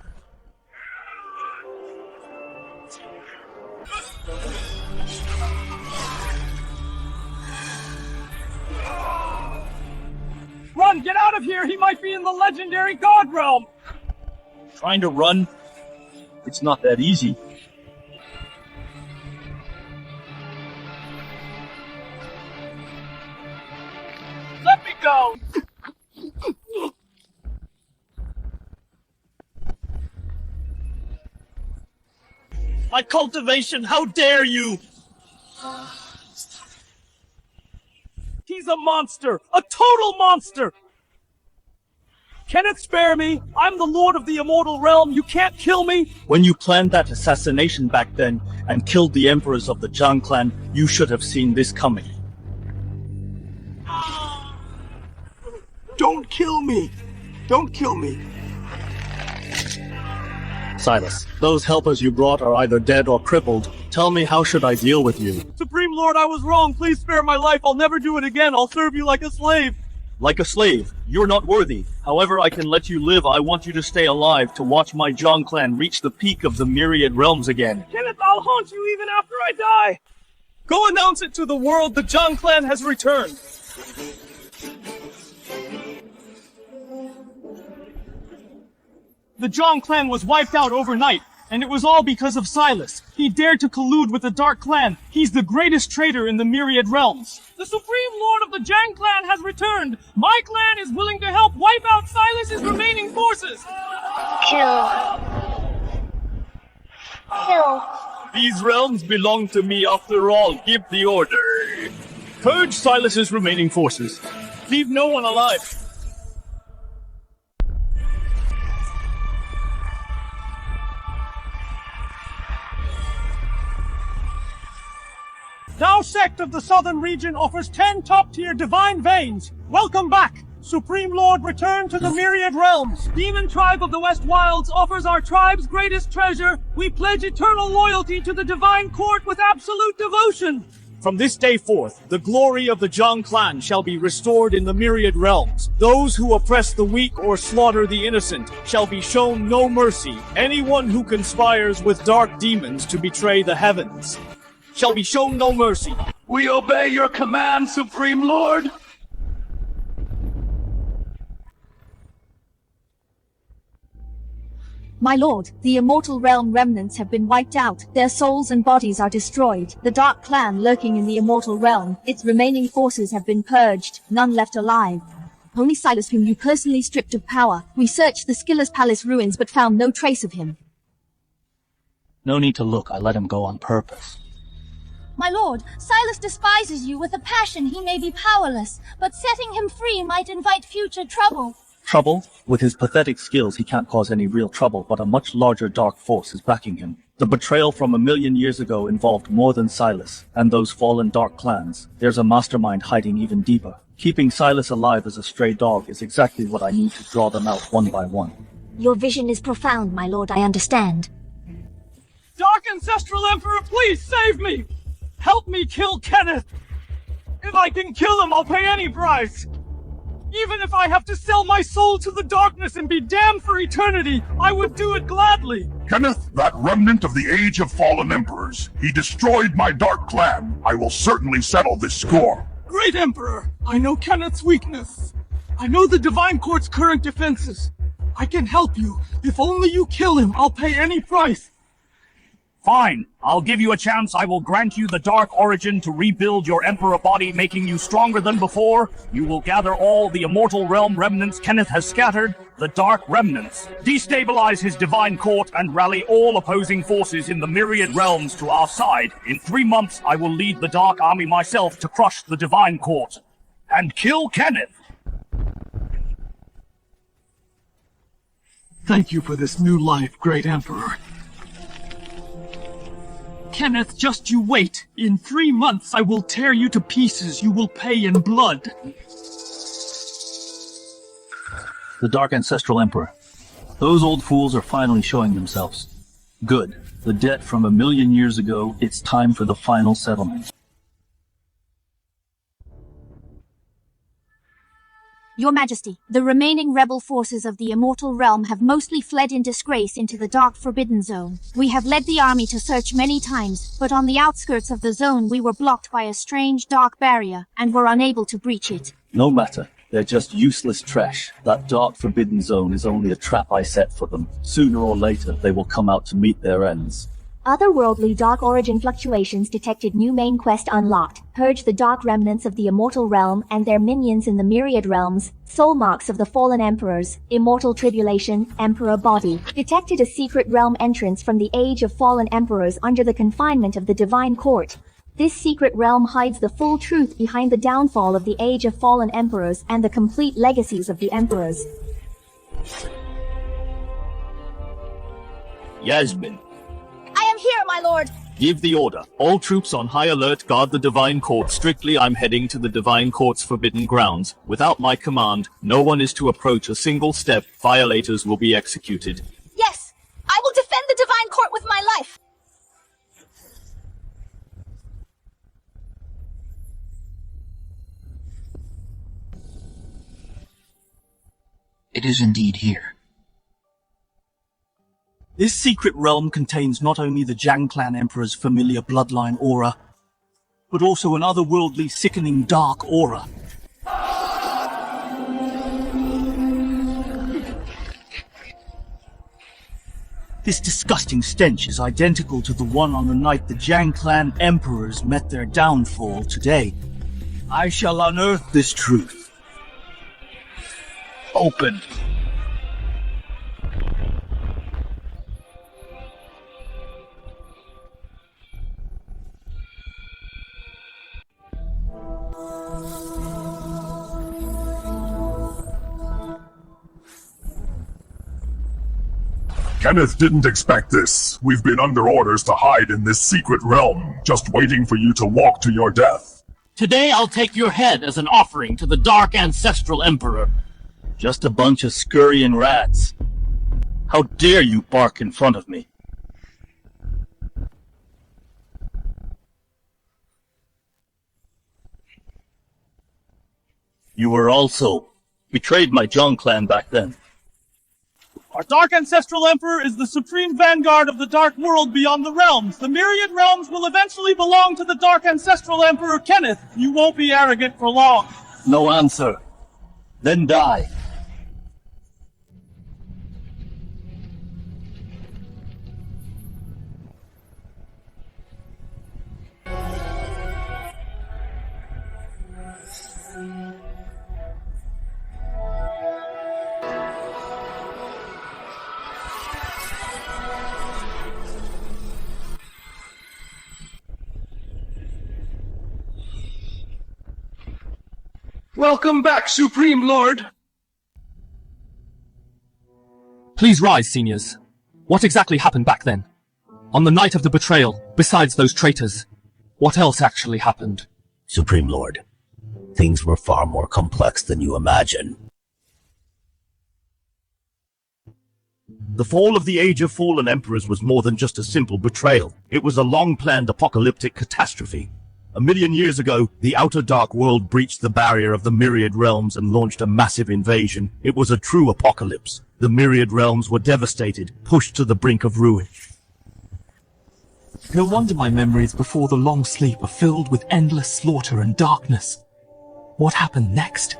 Run! Get out of here! He might be in the legendary God realm! Trying to run? It's not that easy. Let me go! My cultivation, how dare you! He's a monster! A total monster! Kenneth, spare me! I'm the Lord of the Immortal Realm, you can't kill me! When you planned that assassination back then, and killed the emperors of the Zhang clan, you should have seen this coming. Don't kill me! Don't kill me! Silas, those helpers you brought are either dead or crippled. Tell me, how should I deal with you? Supreme Lord, I was wrong. Please spare my life. I'll never do it again. I'll serve you like a slave. Like a slave. You're not worthy. However I can let you live, I want you to stay alive to watch my Zhang clan reach the peak of the Myriad Realms again. Kenneth, I'll haunt you even after I die. Go announce it to the world. The Zhang clan has returned. The Zhang clan was wiped out overnight, and it was all because of Silas. He dared to collude with the Dark Clan. He's the greatest traitor in the Myriad Realms. The Supreme Lord of the Zhang clan has returned. My clan is willing to help wipe out Silas's remaining forces. Kill. Kill. These realms belong to me after all. Give the order. Purge Silas's remaining forces. Leave no one alive. Thou sect of the southern region offers 10 top-tier divine veins. Welcome back. Supreme Lord, return to the myriad realms. Demon tribe of the West Wilds offers our tribe's greatest treasure. We pledge eternal loyalty to the divine court with absolute devotion. From this day forth, the glory of the Zhang clan shall be restored in the myriad realms. Those who oppress the weak or slaughter the innocent shall be shown no mercy. Anyone who conspires with dark demons to betray the heavens shall be shown no mercy. We obey your command, Supreme Lord! My lord, the immortal realm remnants have been wiped out. Their souls and bodies are destroyed. The Dark Clan lurking in the immortal realm, its remaining forces have been purged, none left alive. Only Silas, whom you personally stripped of power. We searched the Skiller's Palace ruins but found no trace of him. No need to look, I let him go on purpose. My lord, Silas despises you with a passion he may be powerless, but setting him free might invite future trouble. Trouble? With his pathetic skills, he can't cause any real trouble, but a much larger dark force is backing him. The betrayal from 1,000,000 years ago involved more than Silas and those fallen dark clans. There's a mastermind hiding even deeper. Keeping Silas alive as a stray dog is exactly what I need to draw them out one by one. Your vision is profound, my lord, I understand. Dark Ancestral Emperor, please save me! Help me kill Kenneth! If I can kill him, I'll pay any price! Even if I have to sell my soul to the darkness and be damned for eternity, I would do it gladly! Kenneth, that remnant of the Age of Fallen Emperors. He destroyed my dark clan. I will certainly settle this score. Great Emperor, I know Kenneth's weakness. I know the Divine Court's current defenses. I can help you. If only you kill him, I'll pay any price. Fine. I'll give you a chance. I will grant you the Dark Origin to rebuild your Emperor body, making you stronger than before. You will gather all the Immortal Realm remnants Kenneth has scattered, the Dark Remnants. Destabilize his Divine Court and rally all opposing forces in the myriad realms to our side. In 3 months, I will lead the Dark Army myself to crush the Divine Court. And kill Kenneth! Thank you for this new life, Great Emperor. Kenneth, just you wait. In 3 months I will tear you to pieces. You will pay in blood. The Dark Ancestral Emperor. Those old fools are finally showing themselves. Good. The debt from 1,000,000 years ago, it's time for the final settlement. Your Majesty, the remaining rebel forces of the Immortal Realm have mostly fled in disgrace into the Dark Forbidden Zone. We have led the army to search many times, but on the outskirts of the zone we were blocked by a strange dark barrier, and were unable to breach it. No matter. They're just useless trash. That Dark Forbidden Zone is only a trap I set for them. Sooner or later, they will come out to meet their ends. Otherworldly Dark Origin fluctuations detected. New main quest unlocked. Purge the dark remnants of the Immortal Realm and their minions in the myriad realms. Soul marks of the fallen emperors. Immortal tribulation. Emperor body. Detected a secret realm entrance from the Age of Fallen Emperors under the confinement of the Divine Court. This secret realm hides the full truth behind the downfall of the Age of Fallen Emperors and the complete legacies of the emperors. Yasmin. I am here, my lord! Give the order. All troops on high alert guard the Divine Court strictly. I'm heading to the Divine Court's forbidden grounds. Without my command, no one is to approach a single step. Violators will be executed. Yes! I will defend the Divine Court with my life! It is indeed here. This secret realm contains not only the Zhang clan emperor's familiar bloodline aura, but also an otherworldly, sickening dark aura. This disgusting stench is identical to the one on the night the Zhang clan emperors met their downfall today. I shall unearth this truth. Open. Kenneth didn't expect this. We've been under orders to hide in this secret realm, just waiting for you to walk to your death. Today I'll take your head as an offering to the Dark Ancestral Emperor. Just a bunch of scurrying rats. How dare you bark in front of me? You were also betrayed my John clan back then. Our Dark Ancestral Emperor is the supreme vanguard of the Dark World beyond the realms. The myriad realms will eventually belong to the Dark Ancestral Emperor Kenneth. You won't be arrogant for long. No answer. Then die. Welcome back, Supreme Lord. Please rise, seniors. What exactly happened back then? On the night of the betrayal, besides those traitors, what else actually happened? Supreme Lord, things were far more complex than you imagine. The fall of the Age of Fallen Emperors was more than just a simple betrayal. It was a long-planned apocalyptic catastrophe. 1,000,000 years ago, the outer dark world breached the barrier of the myriad realms and launched a massive invasion. It was a true apocalypse. The myriad realms were devastated, pushed to the brink of ruin. No wonder my memories before the long sleep are filled with endless slaughter and darkness. What happened next?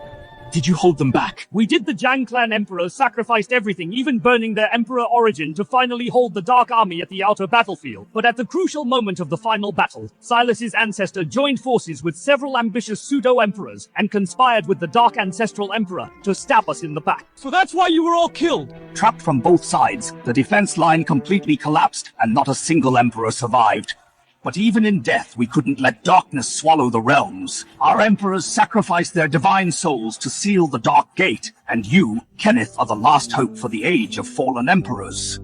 Did you hold them back? We did. The Jiang clan emperors sacrificed everything, even burning their emperor origin, to finally hold the Dark Army at the outer battlefield. But at the crucial moment of the final battle, Silas's ancestor joined forces with several ambitious pseudo-emperors and conspired with the Dark Ancestral Emperor to stab us in the back. So that's why you were all killed? Trapped from both sides, the defense line completely collapsed and not a single emperor survived. But even in death, we couldn't let darkness swallow the realms. Our emperors sacrificed their divine souls to seal the Dark Gate, and you, Kenneth, are the last hope for the Age of Fallen Emperors.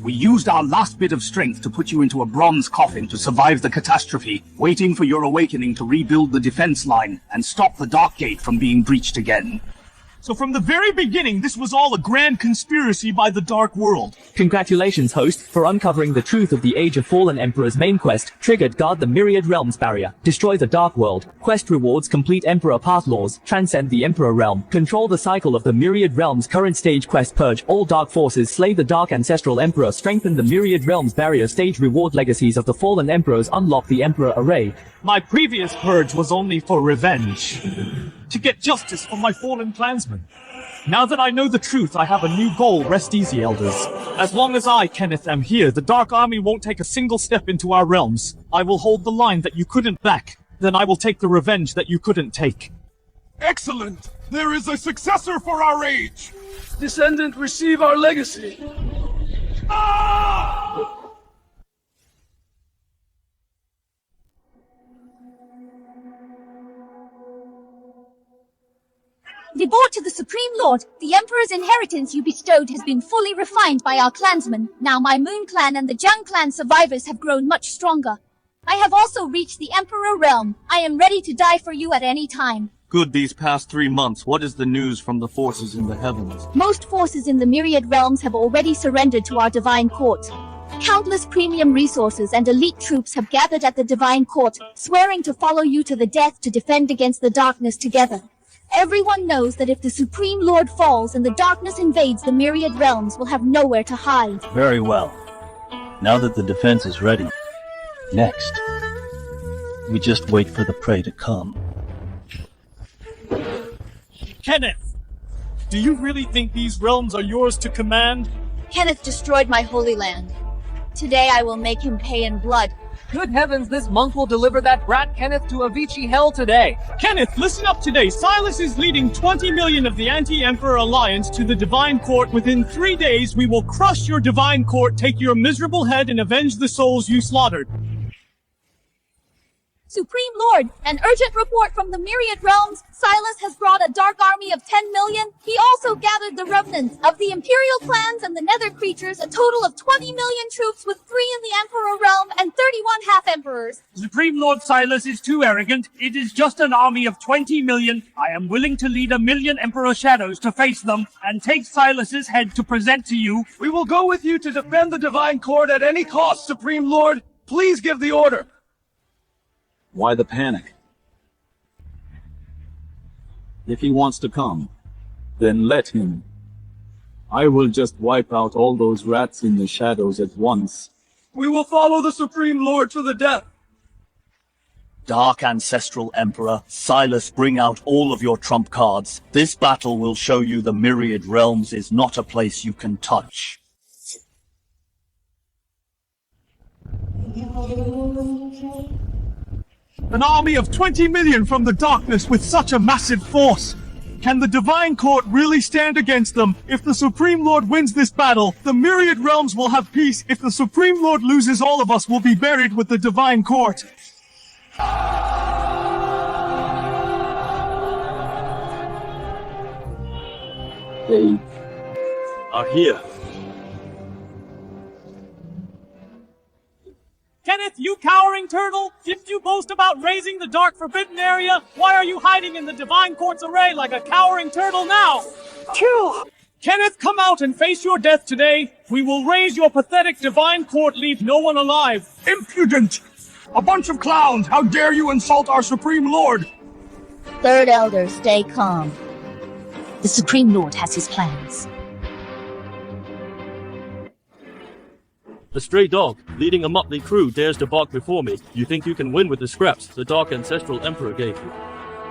We used our last bit of strength to put you into a bronze coffin to survive the catastrophe, waiting for your awakening to rebuild the defense line and stop the Dark Gate from being breached again. So from the very beginning, this was all a grand conspiracy by the Dark World. Congratulations, host, for uncovering the truth of the Age of Fallen Emperor's main quest. Triggered: guard the Myriad Realms barrier, destroy the Dark World. Quest rewards: complete Emperor path laws, transcend the Emperor realm, control the cycle of the Myriad Realms. Current stage quest: purge all dark forces, slay the Dark Ancestral Emperor, strengthen the Myriad Realms barrier. Stage reward: legacies of the fallen emperors, unlock the Emperor array. My previous purge was only for revenge. To get justice for my fallen clansmen. Now that I know the truth, I have a new goal. Rest easy, elders. As long as I, Kenneth, am here, the Dark Army won't take a single step into our realms. I will hold the line that you couldn't back. Then I will take the revenge that you couldn't take. Excellent! There is a successor for our age! Descendant, receive our legacy. Ah! Devote to the Supreme Lord, the Emperor's inheritance you bestowed has been fully refined by our clansmen. Now my Moon Clan and the Jiang Clan survivors have grown much stronger. I have also reached the Emperor realm. I am ready to die for you at any time. Good these past 3 months. What is the news from the forces in the heavens? Most forces in the Myriad Realms have already surrendered to our Divine Court. Countless premium resources and elite troops have gathered at the Divine Court, swearing to follow you to the death to defend against the darkness together. Everyone knows that if the Supreme Lord falls and the darkness invades the Myriad Realms, we'll have nowhere to hide. Very well. Now that the defense is ready, next, we just wait for the prey to come. Kenneth! Do you really think these realms are yours to command? Kenneth destroyed my holy land. Today I will make him pay in blood. Good heavens, this monk will deliver that brat Kenneth to Avicii hell today. Kenneth, listen up today. Silas is leading 20 million of the Anti-Emperor Alliance to the Divine Court. Within 3 days, we will crush your Divine Court, take your miserable head, and avenge the souls you slaughtered. Supreme Lord, an urgent report from the Myriad Realms. Silas has brought a dark army of 10 million. He also gathered the remnants of the Imperial Clans and the Nether creatures, a total of 20 million troops with 3 in the Emperor Realm and 31 half-emperors. Supreme Lord Silas is too arrogant. It is just an army of 20 million. I am willing to lead 1 million Emperor Shadows to face them and take Silas's head to present to you. We will go with you to defend the Divine Court at any cost, Supreme Lord. Please give the order. Why the panic? If he wants to come, then let him. I will just wipe out all those rats in the shadows at once. We will follow the Supreme Lord to the death. Dark Ancestral Emperor, Silas, bring out all of your trump cards. This battle will show you the Myriad Realms is not a place you can touch. An army of 20 million from the darkness with such a massive force. Can the Divine Court really stand against them? If the Supreme Lord wins this battle, the Myriad Realms will have peace. If the Supreme Lord loses, all of us will be buried with the Divine Court. They are here. Kenneth, you cowering turtle! Didn't you boast about raising the dark forbidden area? Why are you hiding in the Divine Court's array like a cowering turtle now? Kill! Kenneth, come out and face your death today. We will raise your pathetic Divine Court, leave no one alive. Impudent! A bunch of clowns! How dare you insult our Supreme Lord! Third Elder, stay calm. The Supreme Lord has his plans. A stray dog, leading a motley crew, dares to bark before me. You think you can win with the scraps the Dark Ancestral Emperor gave you?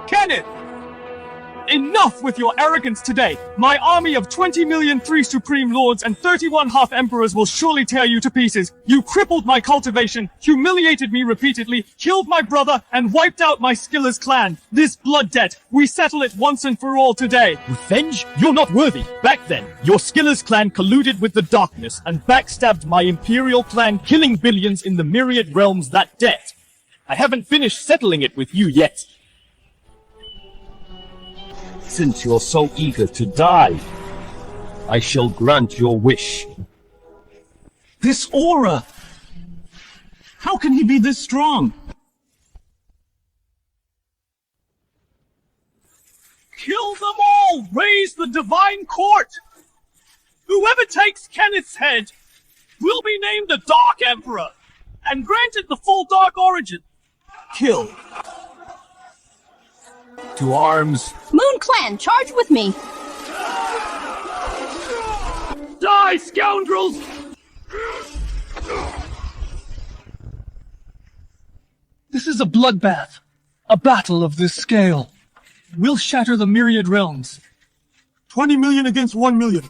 Kenneth! Enough with your arrogance today! My army of 20 million 3 Supreme Lords and 31 half-emperors will surely tear you to pieces. You crippled my cultivation, humiliated me repeatedly, killed my brother, and wiped out my Skiller's clan. This blood debt, we settle it once and for all today. Revenge? You're not worthy. Back then, your Skiller's clan colluded with the darkness and backstabbed my Imperial Clan, killing billions in the Myriad Realms. That debt. I haven't finished settling it with you yet. Since you're so eager to die, I shall grant your wish. This aura! How can he be this strong? Kill them all! Raise the Divine Court! Whoever takes Kenneth's head will be named the Dark Emperor and granted the full Dark Origin. Kill. To arms. Moon Clan, charge with me! Die, scoundrels! This is a bloodbath. A battle of this scale. We'll shatter the Myriad Realms. 20 million against 1 million.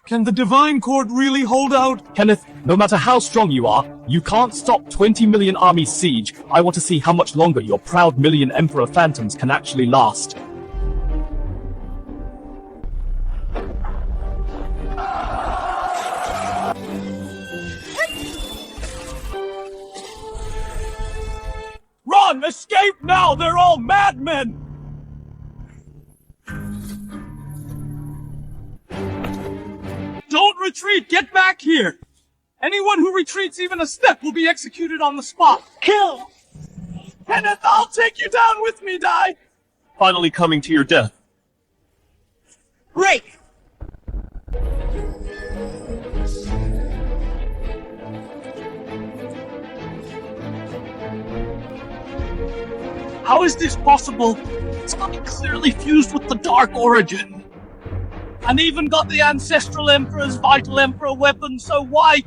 Can the Divine Court really hold out? Kenneth, no matter how strong you are, you can't stop 20 million army siege. I want to see how much longer your proud million Emperor Phantoms can actually last. Run! Escape now! They're all madmen! Don't retreat! Get back here! Anyone who retreats even a step will be executed on the spot! Kill! Kenneth, I'll take you down with me, Die! Finally coming to your death. Break! How is this possible? Somebody clearly fused with the Dark Origin. And even got the Ancestral Emperor's Vital Emperor weapon, so why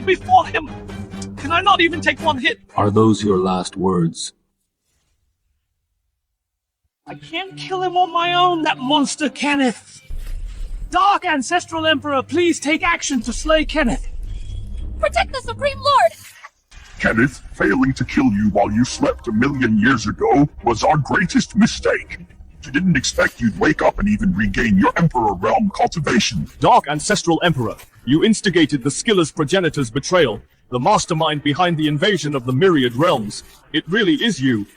before him? Can I not even take one hit? Are those your last words? I can't kill him on my own, that monster Kenneth! Dark Ancestral Emperor, please take action to slay Kenneth! Protect the Supreme Lord! Kenneth, failing to kill you while you slept 1 million years ago was our greatest mistake. We didn't expect you'd wake up and even regain your Emperor Realm cultivation. Dark Ancestral Emperor, you instigated the Skiller's progenitor's betrayal. The mastermind behind the invasion of the Myriad Realms. It really is you.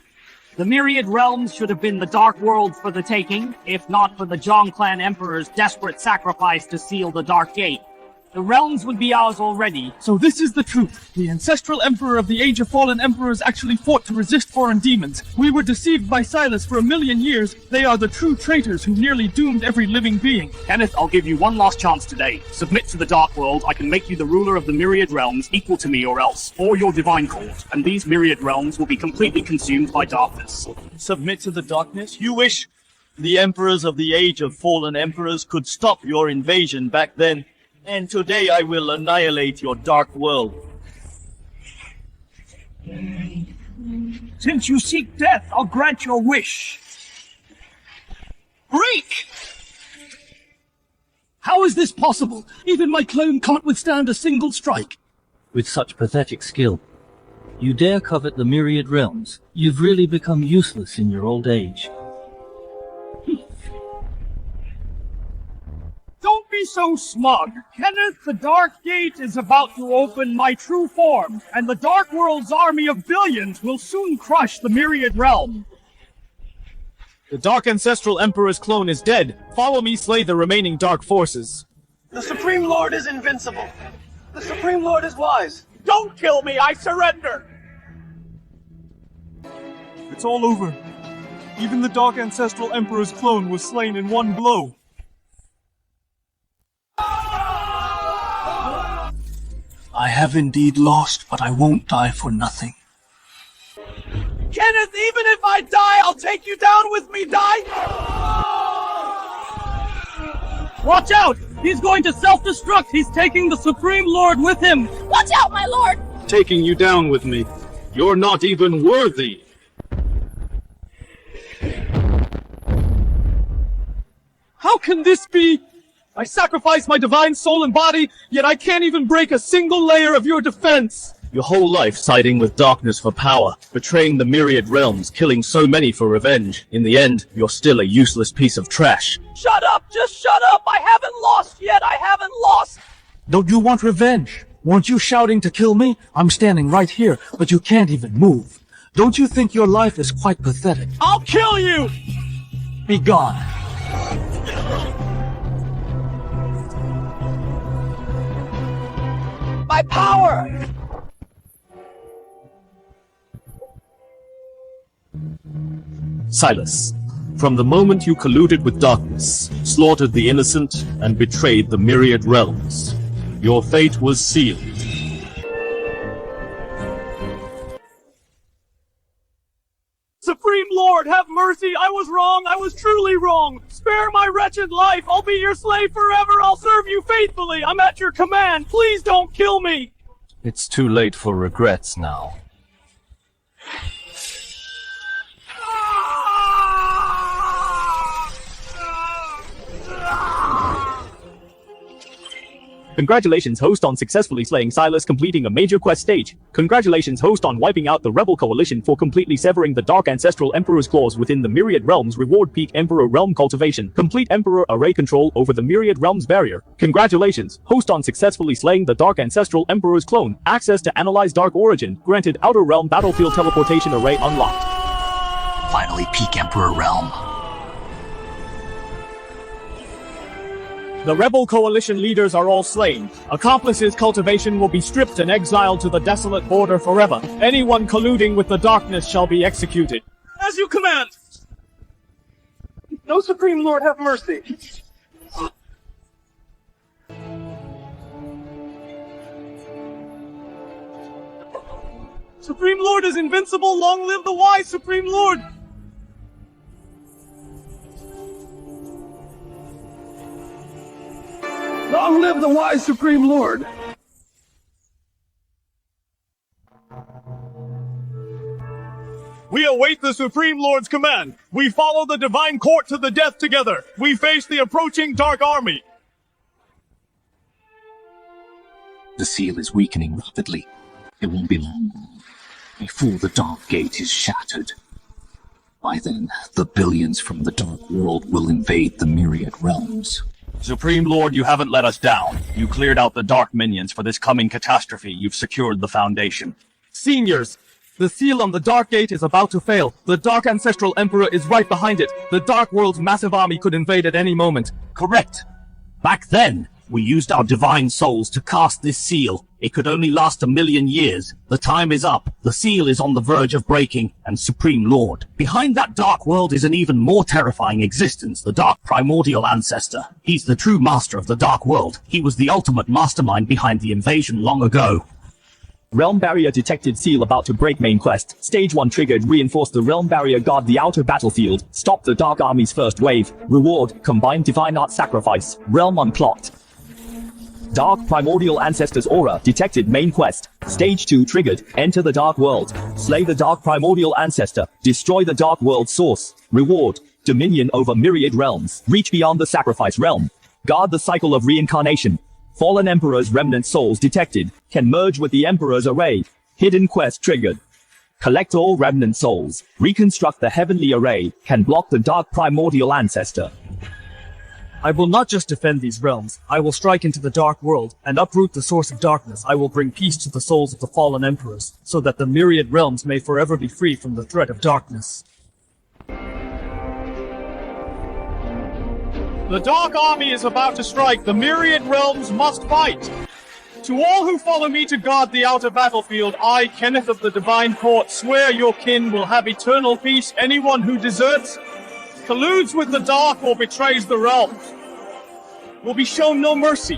The Myriad Realms should have been the Dark World for the taking, if not for the Zhang Clan Emperor's desperate sacrifice to seal the Dark Gate. The realms would be ours already. So this is the truth. The ancestral emperor of the Age of Fallen Emperors actually fought to resist foreign demons. We were deceived by Silas for 1,000,000 years. They are the true traitors who nearly doomed every living being. Kenneth, I'll give you one last chance today. Submit to the Dark World. I can make you the ruler of the Myriad Realms, equal to me or else, or your divine court, and these Myriad Realms will be completely consumed by darkness. Submit to the darkness? You wish the emperors of the Age of Fallen Emperors could stop your invasion back then, and today I will annihilate your dark world. Since you seek death, I'll grant your wish. Break! How is this possible? Even my clone can't withstand a single strike. With such pathetic skill, you dare covet the Myriad Realms. You've really become useless in your old age. Don't be so smug. Kenneth, the Dark Gate is about to open my true form, and the Dark World's army of billions will soon crush the Myriad Realm. The Dark Ancestral Emperor's clone is dead. Follow me, slay the remaining dark forces. The Supreme Lord is invincible. The Supreme Lord is wise. Don't kill me, I surrender! It's all over. Even the Dark Ancestral Emperor's clone was slain in one blow. I have indeed lost, but I won't die for nothing. Kenneth, even if I die, I'll take you down with me, die! Watch out! He's going to self-destruct! He's taking the Supreme Lord with him! Watch out, my lord! Taking you down with me. You're not even worthy. How can this be? I sacrificed my divine soul and body, yet I can't even break a single layer of your defense! Your whole life siding with darkness for power, betraying the Myriad Realms, killing so many for revenge. In the end, you're still a useless piece of trash. Shut up! Just shut up! I haven't lost yet! I haven't lost! Don't you want revenge? Weren't you shouting to kill me? I'm standing right here, but you can't even move. Don't you think your life is quite pathetic? I'll kill you! Be gone. My power! Silas, from the moment you colluded with darkness, slaughtered the innocent, and betrayed the Myriad Realms, your fate was sealed. Supreme Lord, have mercy! I was wrong! I was truly wrong! Spare my wretched life! I'll be your slave forever! I'll serve you faithfully! I'm at your command! Please don't kill me! It's too late for regrets now. Congratulations, host, on successfully slaying Silas, completing a major quest stage. Congratulations, host, on wiping out the Rebel Coalition for completely severing the Dark Ancestral Emperor's claws within the Myriad Realms. Reward: peak Emperor Realm cultivation. Complete Emperor array control over the Myriad Realms barrier. Congratulations, host, on successfully slaying the Dark Ancestral Emperor's clone. Access to Analyze Dark Origin. Granted Outer Realm Battlefield Teleportation Array unlocked. Finally, peak Emperor Realm. The Rebel Coalition leaders are all slain. Accomplices' cultivation will be stripped and exiled to the desolate border forever. Anyone colluding with the darkness shall be executed. As you command! No, Supreme Lord, have mercy! Supreme Lord is invincible! Long live the wise Supreme Lord! Long live the wise Supreme Lord! We await the Supreme Lord's command. We follow the Divine Court to the death together. We face the approaching Dark Army. The seal is weakening rapidly. It won't be long before the Dark Gate is shattered. By then, the billions from the Dark World will invade the Myriad Realms. Supreme Lord, you haven't let us down. You cleared out the dark minions for this coming catastrophe. You've secured the foundation. Seniors, the seal on the Dark Gate is about to fail. The Dark Ancestral Emperor is right behind it. The Dark World's massive army could invade at any moment. Correct. Back then, we used our divine souls to cast this seal. It could only last 1,000,000 years. The time is up. The seal is on the verge of breaking, and Supreme Lord. Behind that dark world is an even more terrifying existence, the Dark Primordial Ancestor. He's the true master of the Dark World. He was the ultimate mastermind behind the invasion long ago. Realm barrier detected, seal about to break, main quest. Stage 1 triggered, reinforce the realm barrier, guard the outer battlefield, stop the dark army's first wave. Reward, combined divine art sacrifice, realm unclocked. Dark Primordial Ancestor's aura detected, main quest. Stage 2 triggered, enter the dark world. Slay the Dark Primordial Ancestor, destroy the dark world source. Reward, dominion over myriad realms, reach beyond the sacrifice realm. Guard the cycle of reincarnation. Fallen Emperor's remnant souls detected, can merge with the Emperor's array. Hidden quest triggered. Collect all remnant souls, reconstruct the heavenly array, can block the Dark Primordial Ancestor. I will not just defend these realms, I will strike into the dark world, and uproot the source of darkness. I will bring peace to the souls of the fallen emperors, so that the myriad realms may forever be free from the threat of darkness. The Dark Army is about to strike. The myriad realms must fight. To all who follow me to guard the outer battlefield, I, Kenneth of the Divine Court, swear your kin will have eternal peace. Anyone who deserts, colludes with the dark, or betrays the realms will be shown no mercy.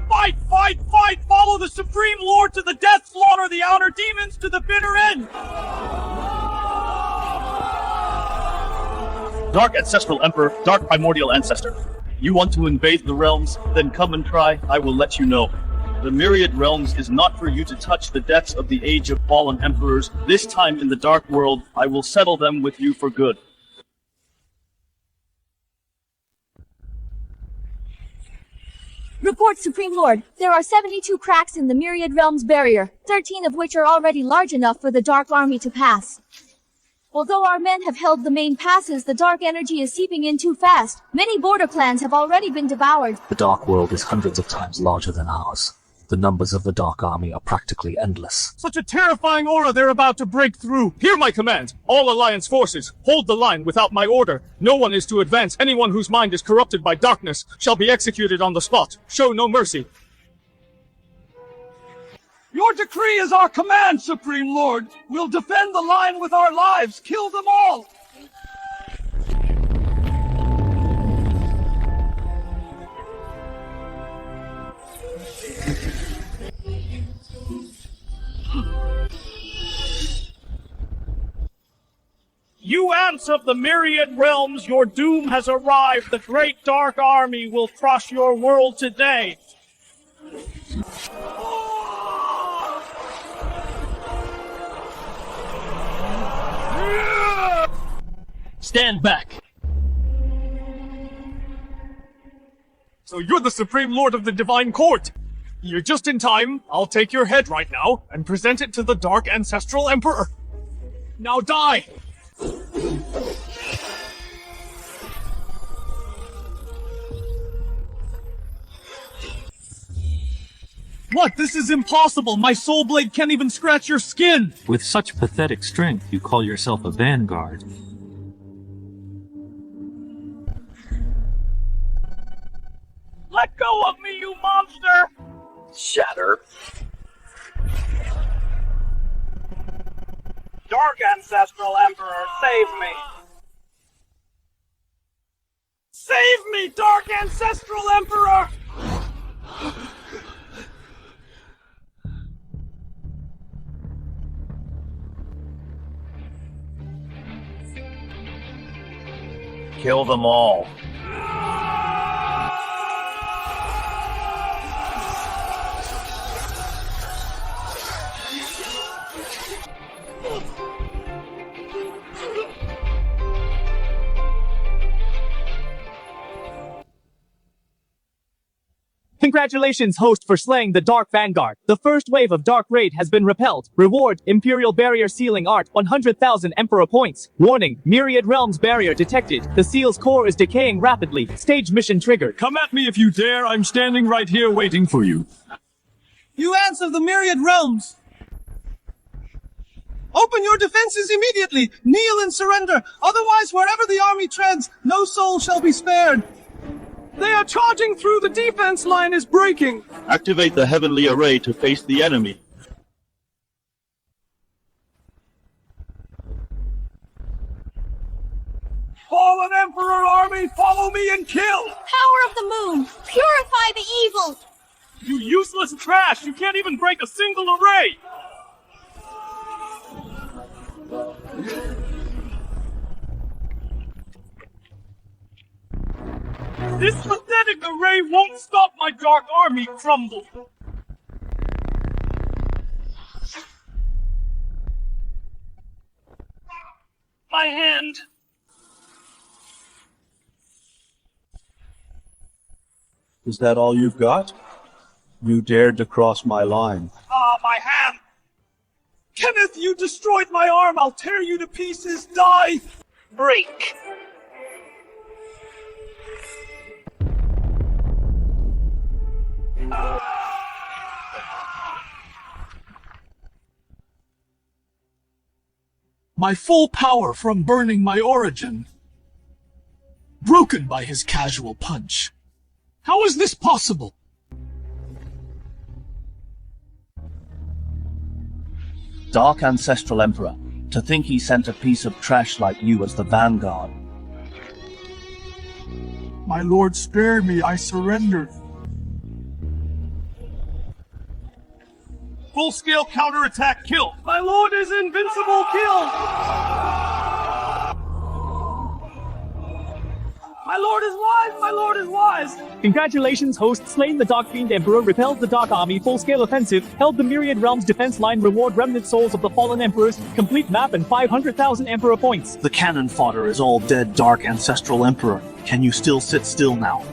Fight, fight, fight! Follow the Supreme Lord to the death, slaughter the outer demons to the bitter end! Dark Ancestral Emperor, Dark Primordial Ancestor. You want to invade the realms? Then come and try. I will let you know. The myriad realms is not for you to touch. The depths of the age of fallen emperors. This time in the dark world, I will settle them with you for good. Report, Supreme Lord. There are 72 cracks in the myriad realms barrier, 13 of which are already large enough for the Dark Army to pass. Although our men have held the main passes, the dark energy is seeping in too fast. Many border clans have already been devoured. The Dark World is hundreds of times larger than ours. The numbers of the Dark Army are practically endless. Such a terrifying aura, they're about to break through. Hear my command. All Alliance forces, hold the line without my order. No one is to advance. Anyone whose mind is corrupted by darkness shall be executed on the spot. Show no mercy. Your decree is our command, Supreme Lord. We'll defend the line with our lives. Kill them all. You ants of the myriad realms, your doom has arrived. The great dark army will crush your world today. Stand back! So you're the Supreme Lord of the Divine Court! You're just in time. I'll take your head right now and present it to the Dark Ancestral Emperor. Now die! What? This is impossible! My soul blade can't even scratch your skin! With such pathetic strength, you call yourself a vanguard. Let go of me, you monster! Shatter. Dark Ancestral Emperor, save me! Save me, Dark Ancestral Emperor! Kill them all. Congratulations, host, for slaying the Dark Vanguard. The first wave of Dark Raid has been repelled. Reward, Imperial Barrier Sealing Art, 100,000 Emperor points. Warning, Myriad Realms Barrier detected. The seal's core is decaying rapidly. Stage mission triggered. Come at me if you dare. I'm standing right here waiting for you. You ants of the Myriad Realms! Open your defenses immediately! Kneel and surrender! Otherwise, wherever the army treads, no soul shall be spared! They are charging through! The defense line is breaking! Activate the heavenly array to face the enemy. Fallen Emperor army, follow me and kill! Power of the moon, purify the evil! You useless trash! You can't even break a single array! This pathetic array won't stop my dark army crumble! My hand! Is that all you've got? You dared to cross my line. Ah, my hand! Kenneth, you destroyed my arm! I'll tear you to pieces! Die! Break! My full power from burning my origin, broken by his casual punch. How is this possible? Dark Ancestral Emperor, to think he sent a piece of trash like you as the vanguard. My lord, spare me, I surrender. Full-scale counterattack kill! My lord is invincible kill! My lord is wise! My lord is wise! Congratulations, host, slain the Dark Fiend Emperor, repelled the Dark Army, full-scale offensive, held the Myriad Realms defense line, reward remnant souls of the fallen emperors, complete map and 500,000 Emperor points. The cannon fodder is all dead, Dark Ancestral Emperor. Can you still sit still now?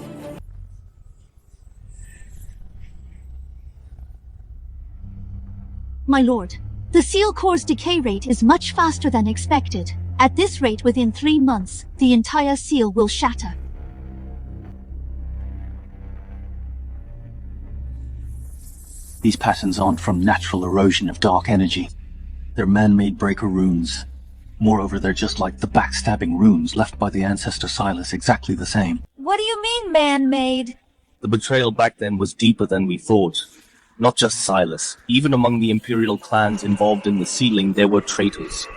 My lord, the seal core's decay rate is much faster than expected. At this rate, within 3 months, the entire seal will shatter. These patterns aren't from natural erosion of dark energy. They're man-made breaker runes. Moreover, they're just like the backstabbing runes left by the ancestor Silas, exactly the same. What do you mean, man-made? The betrayal back then was deeper than we thought. Not just Silas. Even among the Imperial clans involved in the sealing, there were traitors.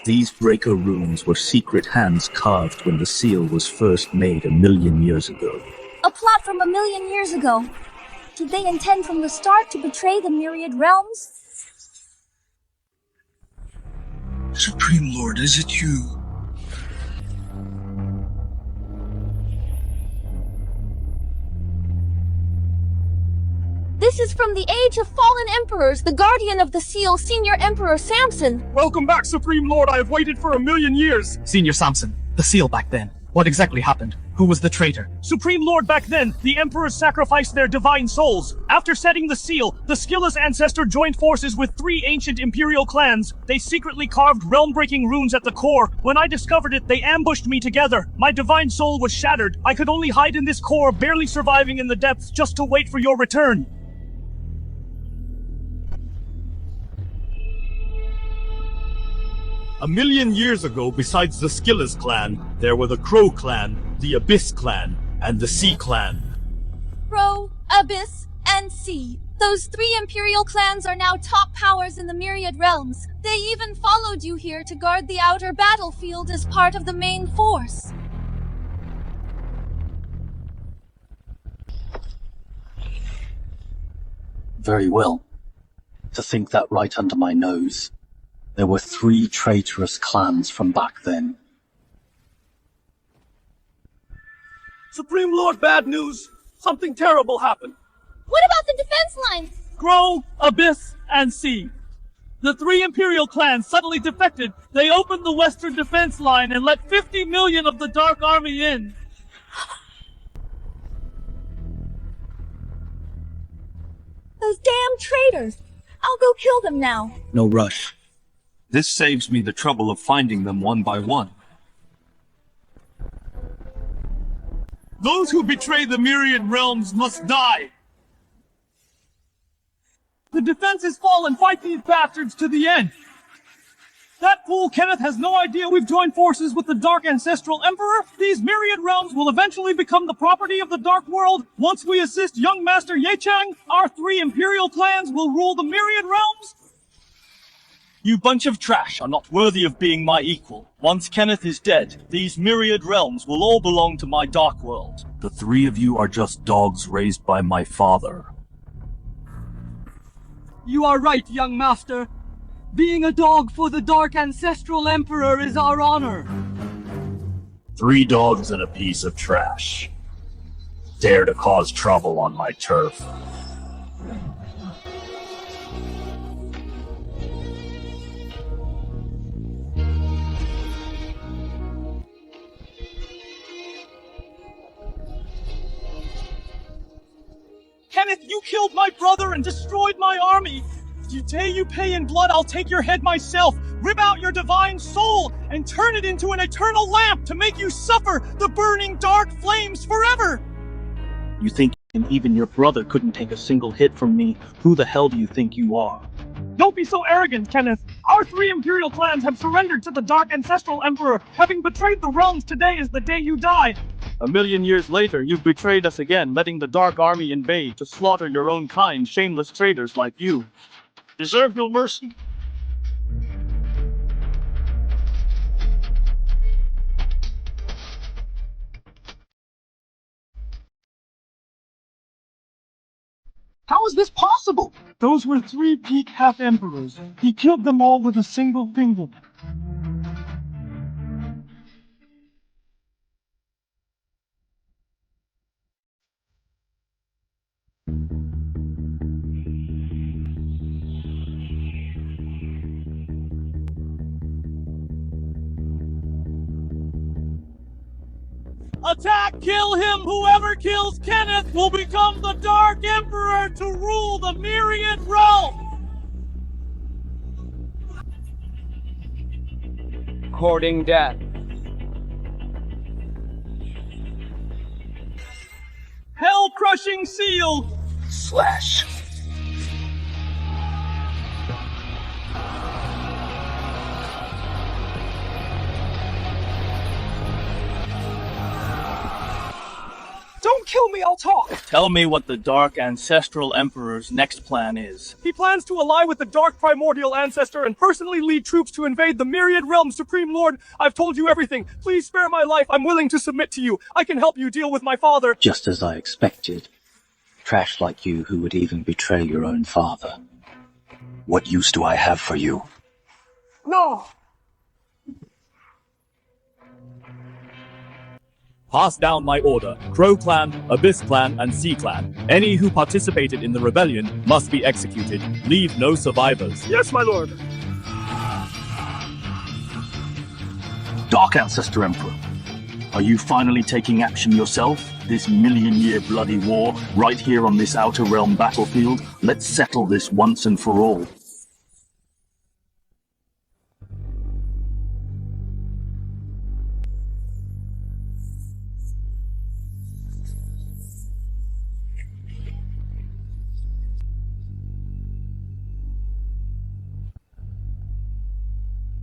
These breaker runes were secret hands carved when the seal was first made 1,000,000 years ago. A plot from 1,000,000 years ago. Did they intend from the start to betray the Myriad Realms? Supreme Lord, is it you? This is from the Age of Fallen Emperors, the Guardian of the Seal, Senior Emperor Samson. Welcome back, Supreme Lord. I have waited for 1,000,000 years. Senior Samson, the seal back then. What exactly happened? Who was the traitor? Supreme Lord, back then, the Emperors sacrificed their divine souls. After setting the seal, the Skilless ancestor joined forces with 3 ancient Imperial clans. They secretly carved realm-breaking runes at the core. When I discovered it, they ambushed me together. My divine soul was shattered. I could only hide in this core, barely surviving in the depths, just to wait for your return. A 1,000,000 years ago, besides the Skilless clan, there were the Crow clan, the Abyss clan, and the Sea clan. Crow, Abyss, and Sea. Those 3 Imperial clans are now top powers in the Myriad Realms. They even followed you here to guard the outer battlefield as part of the main force. Very well. To think that right under my nose. There were 3 traitorous clans from back then. Supreme Lord, bad news. Something terrible happened. What about the defense lines? Crow, Abyss, and Sea. The 3 Imperial clans suddenly defected. They opened the western defense line and let 50 million of the Dark Army in. some traitors. I'll go kill them now. No rush. This saves me the trouble of finding them one by one. Those who betray the myriad realms must die! The defense is fallen. Fight these bastards to the end! That fool Kenneth has no idea we've joined forces with the Dark Ancestral Emperor. These myriad realms will eventually become the property of the Dark World. Once we assist young Master Yechang, our 3 Imperial clans will rule the myriad realms. You bunch of trash are not worthy of being my equal. Once Kenneth is dead, these myriad realms will all belong to my Dark World. The 3 of you are just dogs raised by my father. You are right, young master. Being a dog for the Dark Ancestral Emperor is our honor. 3 dogs and a piece of trash. Dare to cause trouble on my turf. Kenneth, you killed my brother and destroyed my army. Today you pay in blood, I'll take your head myself, rip out your divine soul, and turn it into an eternal lamp to make you suffer the burning dark flames forever! You think even your brother couldn't take a single hit from me? Who the hell do you think you are? Don't be so arrogant, Kenneth. Our 3 Imperial clans have surrendered to the Dark Ancestral Emperor. Having betrayed the realms, today is the day you died. 1,000,000 years later, you've betrayed us again, letting the Dark Army invade to slaughter your own kind, shameless traitors like you. Deserve no mercy. How is this possible? Those were 3 peak half-emperors. He killed them all with a single finger. Attack! Kill him! Whoever kills Kenneth will become the Dark Emperor to rule the myriad realm! Courting death. Hell-crushing seal! Slash. Don't kill me, I'll talk! Tell me what the Dark Ancestral Emperor's next plan is. He plans to ally with the Dark Primordial Ancestor and personally lead troops to invade the Myriad Realm, Supreme Lord. I've told you everything. Please spare my life. I'm willing to submit to you. I can help you deal with my father. Just as I expected. Trash like you who would even betray your own father. What use do I have for you? No! Pass down my order. Crow Clan, Abyss Clan, and Sea Clan. Any who participated in the rebellion must be executed. Leave no survivors. Yes, my lord. Dark Ancestor Emperor, are you finally taking action yourself? This 1,000,000-year bloody war, right here on this Outer Realm battlefield? Let's settle this once and for all.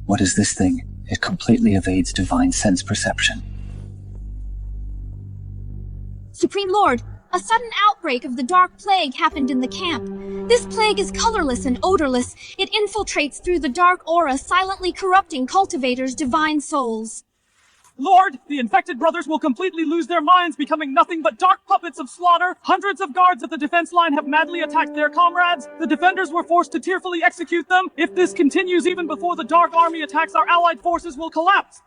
What is this thing? It completely evades divine sense perception. Supreme Lord, a sudden outbreak of the Dark Plague happened in the camp. This plague is colorless and odorless. It infiltrates through the dark aura, silently corrupting cultivators' divine souls. Lord, the infected brothers will completely lose their minds, becoming nothing but dark puppets of slaughter. Hundreds of guards at the defense line have madly attacked their comrades. The defenders were forced to tearfully execute them. If this continues even before the Dark Army attacks, our allied forces will collapse.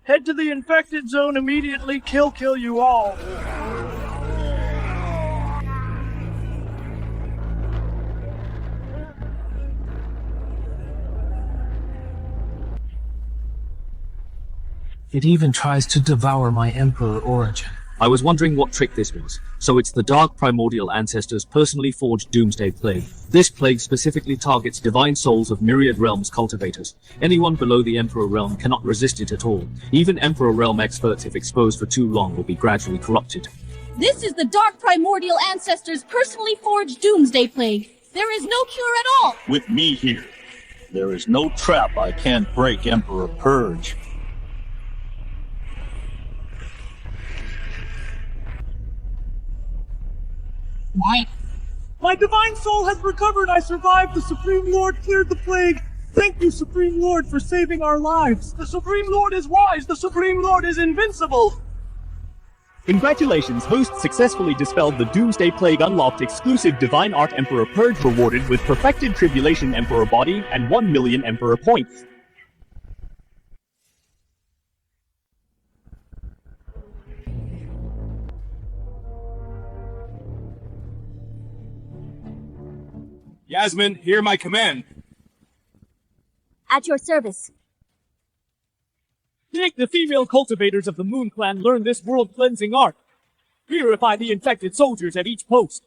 Head to the infected zone immediately. Kill you all. It even tries to devour my Emperor origin. I was wondering what trick this was. So it's the Dark Primordial Ancestors' personally forged Doomsday Plague. This plague specifically targets divine souls of myriad realms cultivators. Anyone below the Emperor realm cannot resist it at all. Even Emperor realm experts, if exposed for too long, will be gradually corrupted. This is the Dark Primordial Ancestors' personally forged Doomsday Plague. There is no cure at all. With me here, there is no trap I can't break, Emperor Purge. What? My divine soul has recovered. I survived. The Supreme Lord cleared the plague. Thank you, Supreme Lord, for saving our lives. The Supreme Lord is wise. The Supreme Lord is invincible. Congratulations, host successfully dispelled the Doomsday Plague, unlocked exclusive Divine Art Emperor Purge, rewarded with Perfected Tribulation Emperor Body and 1 million Emperor points. Yasmin, hear my command. At your service. Make the female cultivators of the Moon Clan learn this world-cleansing art. Purify the infected soldiers at each post.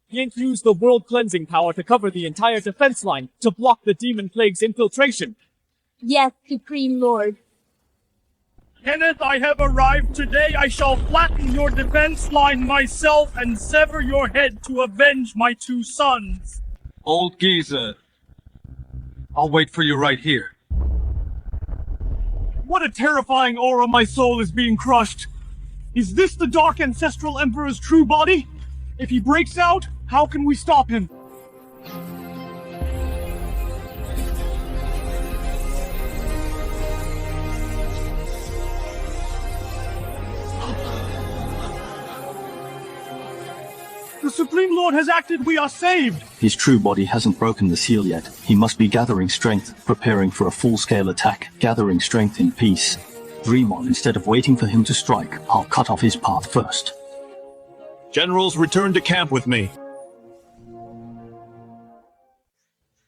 Use the world-cleansing power to cover the entire defense line to block the demon plague's infiltration. Yes, Supreme Lord. Kenneth, I have arrived today. I shall flatten your defense line myself and sever your head to avenge my 2 sons. Old geezer. I'll wait for you right here. What a terrifying aura, my soul is being crushed. Is this the Dark Ancestral Emperor's true body? If he breaks out, how can we stop him? The Supreme Lord has acted, we are saved! His true body hasn't broken the seal yet. He must be gathering strength, preparing for a full-scale attack, gathering strength in peace. Dream on, instead of waiting for him to strike, I'll cut off his path first. Generals, return to camp with me.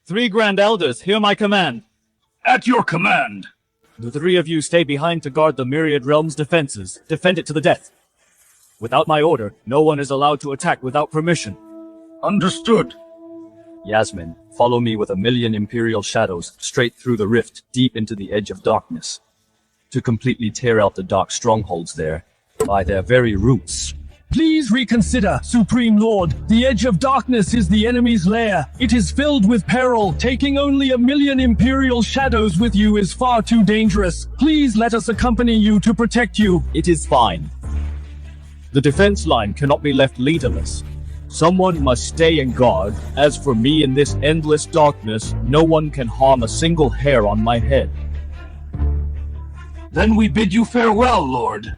3 Grand Elders, hear my command. At your command. The 3 of you stay behind to guard the Myriad Realm's defenses. Defend it to the death. Without my order, no one is allowed to attack without permission. Understood. Yasmin, follow me with 1 million Imperial shadows straight through the rift, deep into the edge of darkness. To completely tear out the dark strongholds there, by their very roots. Please reconsider, Supreme Lord. The edge of darkness is the enemy's lair. It is filled with peril. Taking only 1 million Imperial shadows with you is far too dangerous. Please let us accompany you to protect you. It is fine. The defense line cannot be left leaderless. Someone must stay and guard. As for me in this endless darkness, no one can harm a single hair on my head. Then we bid you farewell, Lord.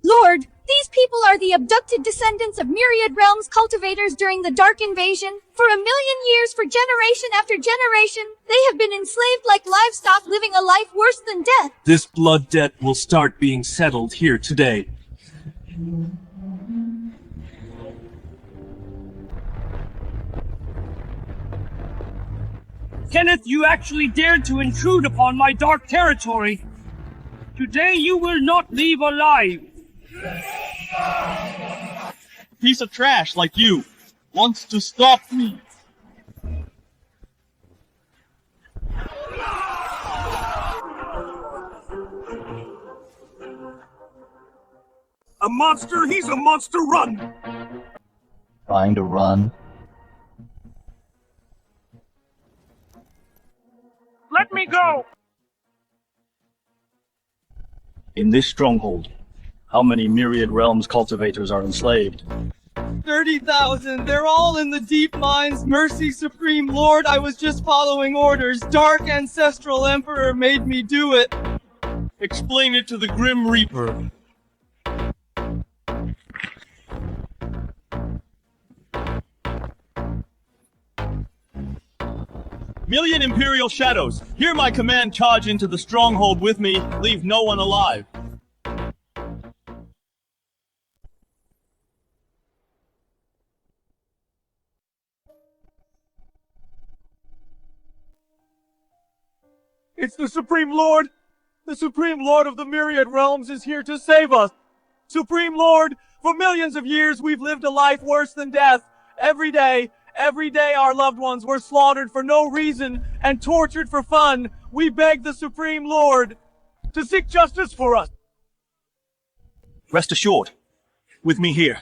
Lord, these people are the abducted descendants of myriad realms cultivators during the Dark Invasion. For 1 million years, for generation after generation, they have been enslaved like livestock, living a life worse than death. This blood debt will start being settled here today. Kenneth, you actually dared to intrude upon my dark territory. Today you will not leave alive. Piece of trash like you wants to stop me. A monster, he's a monster, run! Trying to run. Let me go! In this stronghold, how many myriad realms cultivators are enslaved? 30,000. They're all in the deep mines. Mercy, Supreme Lord. I was just following orders. Dark Ancestral Emperor made me do it. Explain it to the Grim Reaper. Million Imperial shadows, hear my command, charge into the stronghold with me, leave no one alive. It's the Supreme Lord. The Supreme Lord of the Myriad Realms is here to save us. Supreme Lord, for millions of years we've lived a life worse than death. Every day our loved ones were slaughtered for no reason and tortured for fun. We beg the Supreme Lord to seek justice for us. Rest assured, with me here.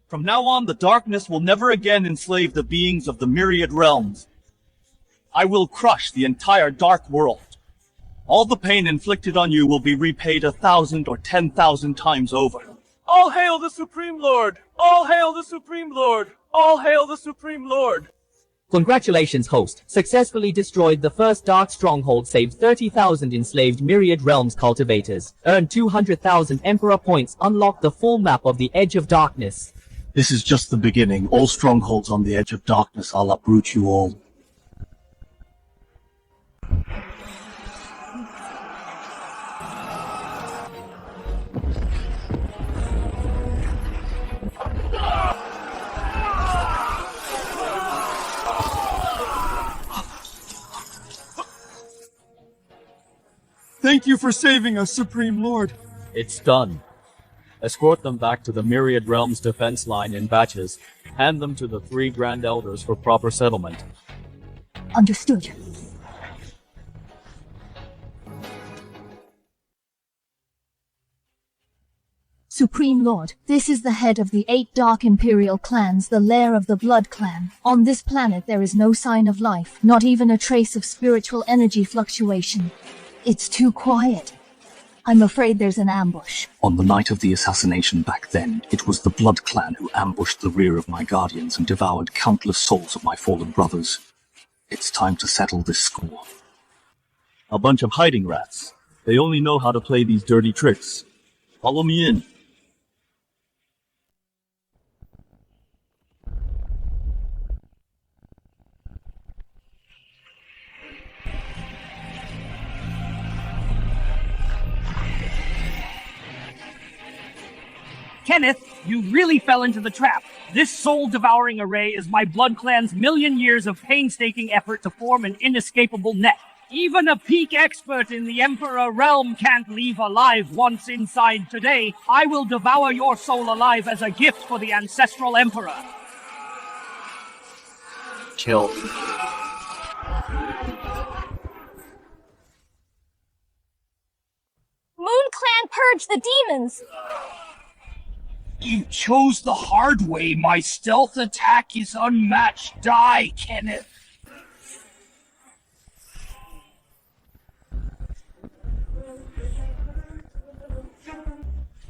From now on, the darkness will never again enslave the beings of the Myriad Realms. I will crush the entire dark world. All the pain inflicted on you will be repaid 1,000 or 10,000 times over. All hail the Supreme Lord! All hail the Supreme Lord! All hail the Supreme Lord! Congratulations, host. Successfully destroyed the first dark stronghold, saved 30,000 enslaved Myriad Realms cultivators, earned 200,000 Emperor points, unlocked the full map of the Edge of Darkness. This is just the beginning. All strongholds on the edge of darkness, I'll uproot you all. Thank you for saving us, Supreme Lord. It's done. Escort them back to the Myriad Realms defense line in batches. Hand them to the 3 Grand Elders for proper settlement. Understood. Supreme Lord, this is the head of the 8 dark Imperial clans, the lair of the Blood Clan. On this planet there is no sign of life, not even a trace of spiritual energy fluctuation. It's too quiet. I'm afraid there's an ambush. On the night of the assassination back then, it was the Blood Clan who ambushed the rear of my guardians and devoured countless souls of my fallen brothers. It's time to settle this score. A bunch of hiding rats. They only know how to play these dirty tricks. Follow me in. Kenneth, you really fell into the trap. This soul-devouring array is my Blood Clan's million years of painstaking effort to form an inescapable net. Even a peak expert in the Emperor realm can't leave alive once inside today. I will devour your soul alive as a gift for the ancestral Emperor. Kill. Moon Clan purge the demons! You chose the hard way. My stealth attack is unmatched. Die, Kenneth.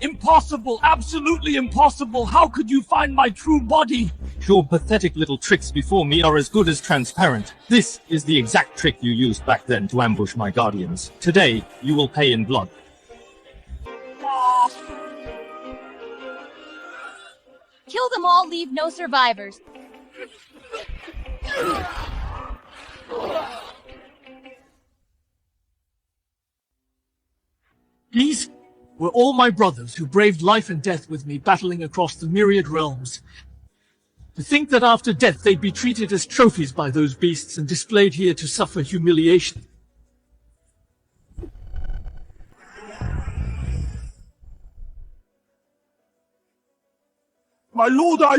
Impossible! Absolutely impossible! How could you find my true body? Your pathetic little tricks before me are as good as transparent. This is the exact trick you used back then to ambush my guardians. Today, you will pay in blood. Kill them all, leave no survivors. These were all my brothers who braved life and death with me, battling across the myriad realms. To think that after death they'd be treated as trophies by those beasts and displayed here to suffer humiliation. My lord, I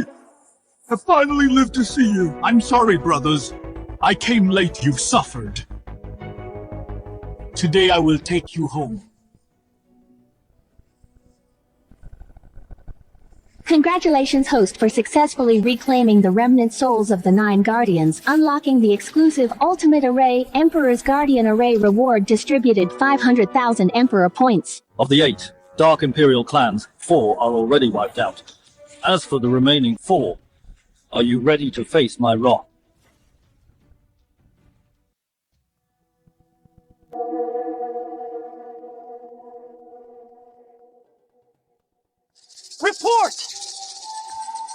have finally lived to see you. I'm sorry, brothers. I came late, you've suffered. Today I will take you home. Congratulations, host, for successfully reclaiming the remnant souls of the 9 Guardians, unlocking the exclusive Ultimate Array Emperor's Guardian Array reward distributed 500,000 Emperor points. Of the 8 Dark Imperial clans, 4 are already wiped out. As for the remaining 4, are you ready to face my wrath? Report!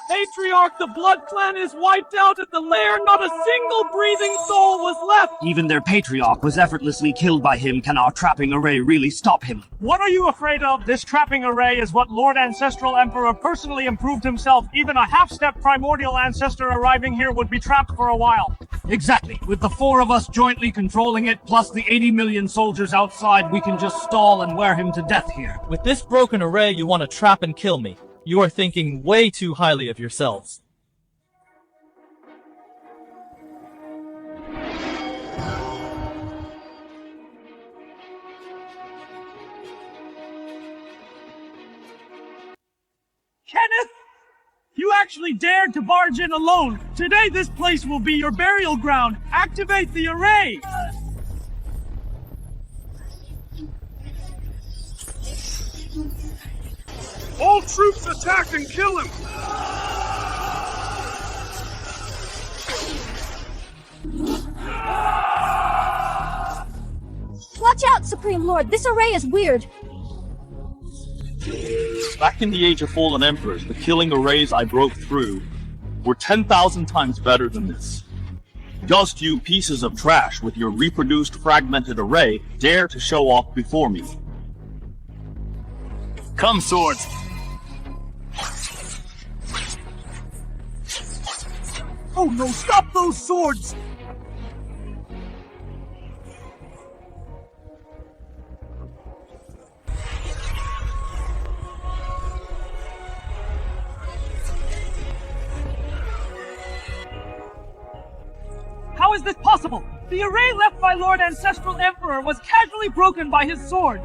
Patriarch, the Blood Clan is wiped out at the lair. Not a single breathing soul was left. Even their patriarch was effortlessly killed by him. Can our trapping array really stop him? What are you afraid of? This trapping array is what Lord Ancestral Emperor personally improved himself. Even a half-step primordial ancestor arriving here would be trapped for a while. Exactly. With the four of us jointly controlling it, plus the 80 million soldiers outside, we can just stall and wear him to death here. With this broken array, you want to trap and kill me. You are thinking way too highly of yourselves. Kenneth! You actually dared to barge in alone. Today this place will be your burial ground. Activate the array! All troops attack and kill him! Watch out, Supreme Lord. This array is weird. Back in the Age of Fallen Emperors, the killing arrays I broke through were 10,000 times better than this. Just you pieces of trash with your reproduced fragmented array dare to show off before me. Come, swords! Oh no, stop those swords! How is this possible? The array left by Lord Ancestral Emperor was casually broken by his sword.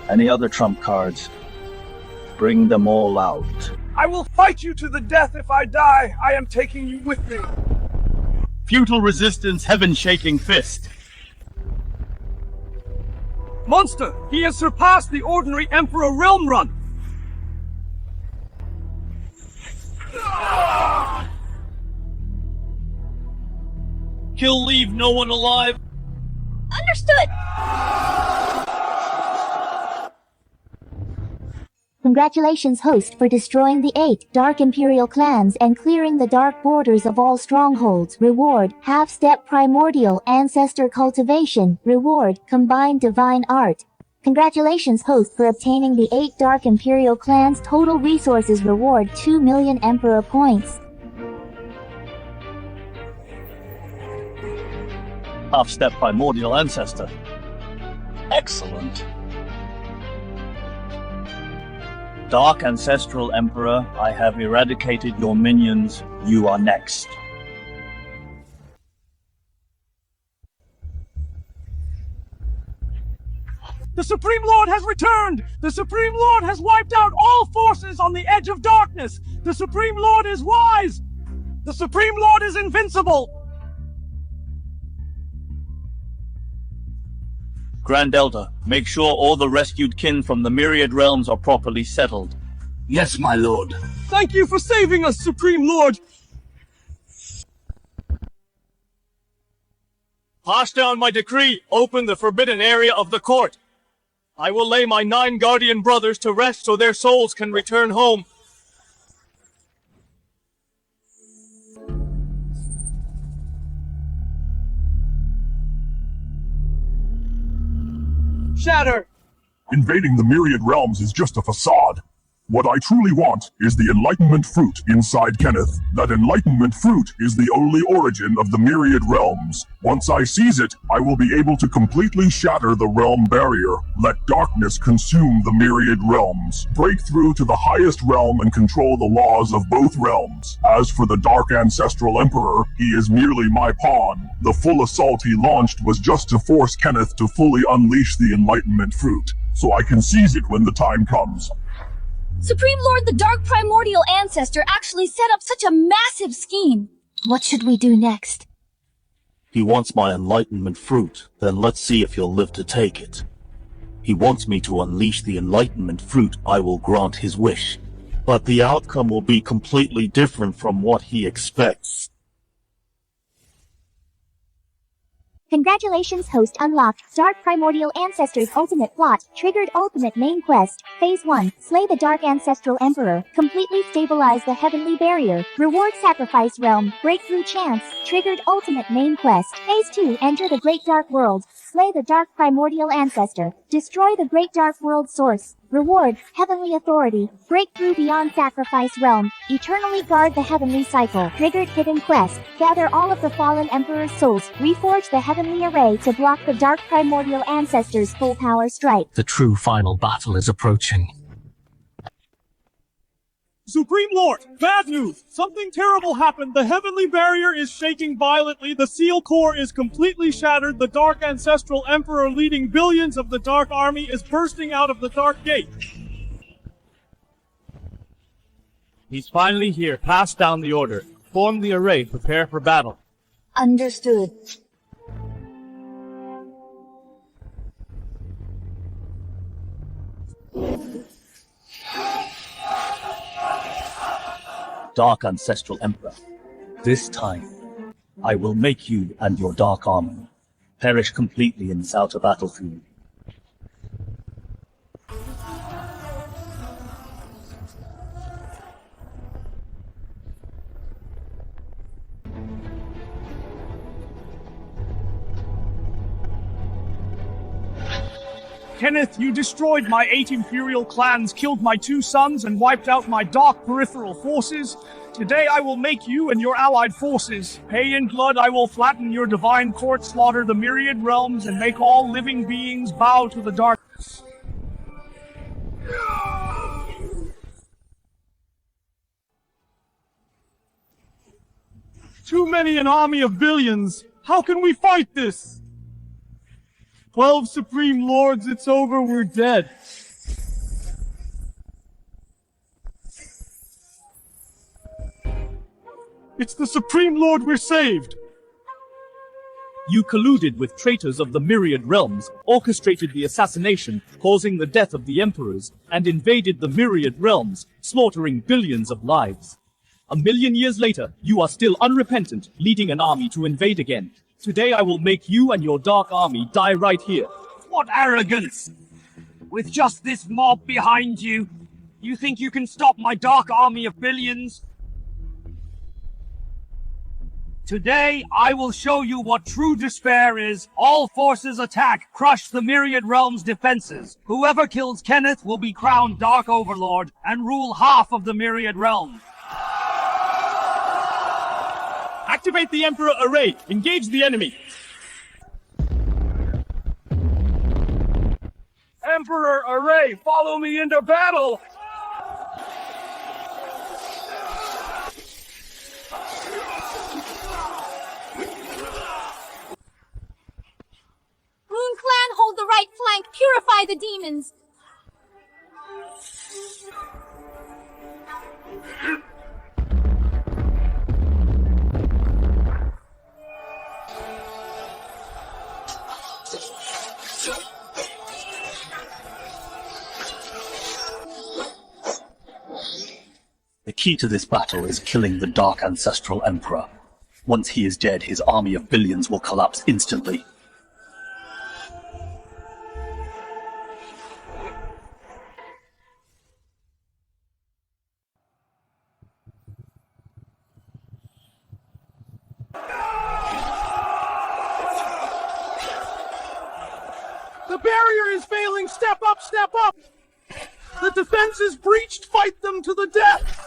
Any other trump cards? Bring them all out. I will fight you to the death if I die. I am taking you with me. Futile resistance, heaven-shaking fist. Monster! He has surpassed the ordinary Emperor Realm Run! Kill, leave no one alive. Understood! Congratulations, host, for destroying the 8 Dark Imperial clans and clearing the dark borders of all strongholds. Reward, half-step primordial ancestor cultivation. Reward, combined divine art. Congratulations, host, for obtaining the 8 Dark Imperial clans. Total resources reward 2 million Emperor points. Half-step primordial ancestor. Excellent. Dark Ancestral Emperor, I have eradicated your minions. You are next. The Supreme Lord has returned! The Supreme Lord has wiped out all forces on the edge of darkness! The Supreme Lord is wise! The Supreme Lord is invincible! Grand Elder, make sure all the rescued kin from the myriad realms are properly settled. Yes, my lord. Thank you for saving us, Supreme Lord! Pass down my decree. Open the forbidden area of the court. I will lay my 9 guardian brothers to rest so their souls can return home. Shatter! Invading the myriad realms is just a facade. What I truly want is the enlightenment fruit inside Kenneth. That enlightenment fruit is the only origin of the myriad realms. Once I seize it, I will be able to completely shatter the realm barrier. Let darkness consume the myriad realms. Break through to the highest realm and control the laws of both realms. As for the Dark Ancestral Emperor, he is merely my pawn. The full assault he launched was just to force Kenneth to fully unleash the enlightenment fruit, so I can seize it when the time comes. Supreme Lord, the Dark Primordial Ancestor actually set up such a massive scheme. What should we do next? He wants my enlightenment fruit, then let's see if he'll live to take it. He wants me to unleash the enlightenment fruit. I will grant his wish. But the outcome will be completely different from what he expects. Congratulations, host unlocked. Dark Primordial Ancestors Ultimate Plot. Triggered Ultimate Main Quest. Phase 1. Slay the Dark Ancestral Emperor. Completely stabilize the Heavenly Barrier. Reward Sacrifice Realm. Breakthrough Chance. Triggered Ultimate Main Quest. Phase 2. Enter the Great Dark World. Slay the Dark Primordial Ancestor. Destroy the Great Dark World Source. Reward, Heavenly Authority. Breakthrough Beyond Sacrifice Realm. Eternally guard the Heavenly Cycle. Triggered Hidden Quest. Gather all of the fallen Emperor's souls. Reforge the Heavenly Array to block the Dark Primordial Ancestors' full power strike. The true final battle is approaching. Supreme Lord, bad news! Something terrible happened. The Heavenly Barrier is shaking violently. The Seal Core is completely shattered. The Dark Ancestral Emperor leading billions of the Dark Army is bursting out of the Dark Gate. He's finally here. Pass down the order. Form the array. Prepare for battle. Understood. Dark Ancestral Emperor, this time, I will make you and your Dark Army perish completely in this outer battlefield. Kenneth, you destroyed my 8 Imperial clans, killed my 2 sons, and wiped out my dark peripheral forces. Today I will make you and your allied forces pay in blood. I will flatten your divine court, slaughter the myriad realms, and make all living beings bow to the darkness. Too many an army of billions. How can we fight this? 12 Supreme Lords, it's over, we're dead. It's the Supreme Lord, we're saved. You colluded with traitors of the myriad realms, orchestrated the assassination, causing the death of the emperors, and invaded the myriad realms, slaughtering billions of lives. 1,000,000 years later, you are still unrepentant, leading an army to invade again. Today I will make you and your Dark Army die right here. What arrogance! With just this mob behind you, you think you can stop my Dark Army of billions? Today, I will show you what true despair is. All forces attack, crush the myriad realms' defenses. Whoever kills Kenneth will be crowned Dark Overlord and rule half of the myriad realm. Activate the Emperor Array. Engage the enemy. Emperor Array, follow me into battle! Moon Clan, hold the right flank. Purify the demons. The key to this battle is killing the Dark Ancestral Emperor. Once he is dead, his army of billions will collapse instantly. The barrier is failing. Step up, step up. The defense is breached. Fight them to the death.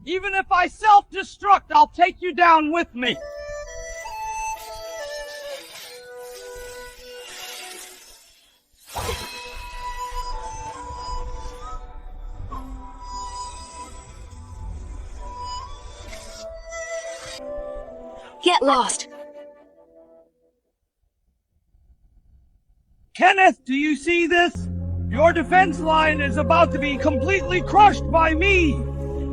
Even if I self-destruct, I'll take you down with me. Get lost. Kenneth, do you see this? Your defense line is about to be completely crushed by me.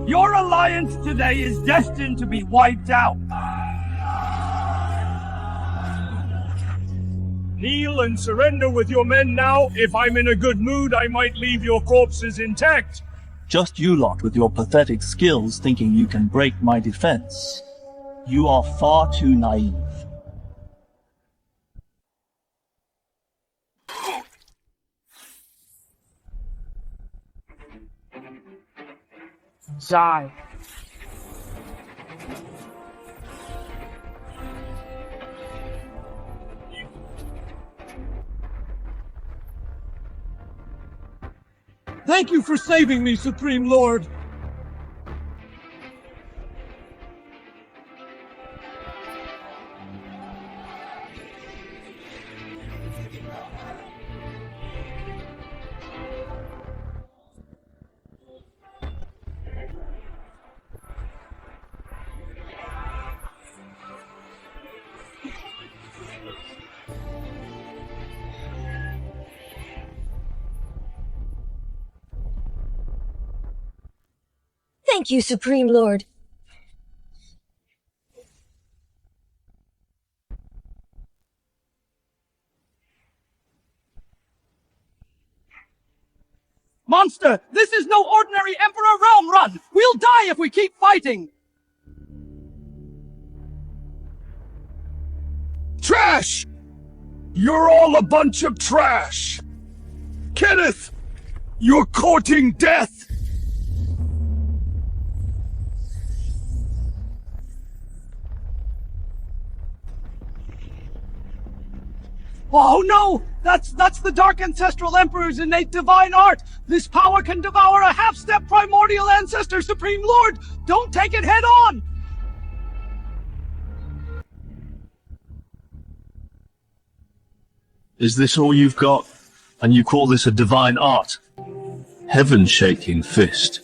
Your alliance today is destined to be wiped out. Kneel and surrender with your men now. If I'm in a good mood, I might leave your corpses intact. Just you lot with your pathetic skills thinking you can break my defense. You are far too naive. Sigh. Thank you for saving me, Supreme Lord. Thank you, Supreme Lord. Monster, this is no ordinary Emperor Realm run! We'll die if we keep fighting! Trash! You're all a bunch of trash! Kenneth! You're courting death! Oh no! That's the Dark Ancestral Emperor's innate divine art! This power can devour a half-step primordial ancestor, Supreme Lord! Don't take it head on! Is this all you've got? And you call this a divine art? Heaven-shaking fist.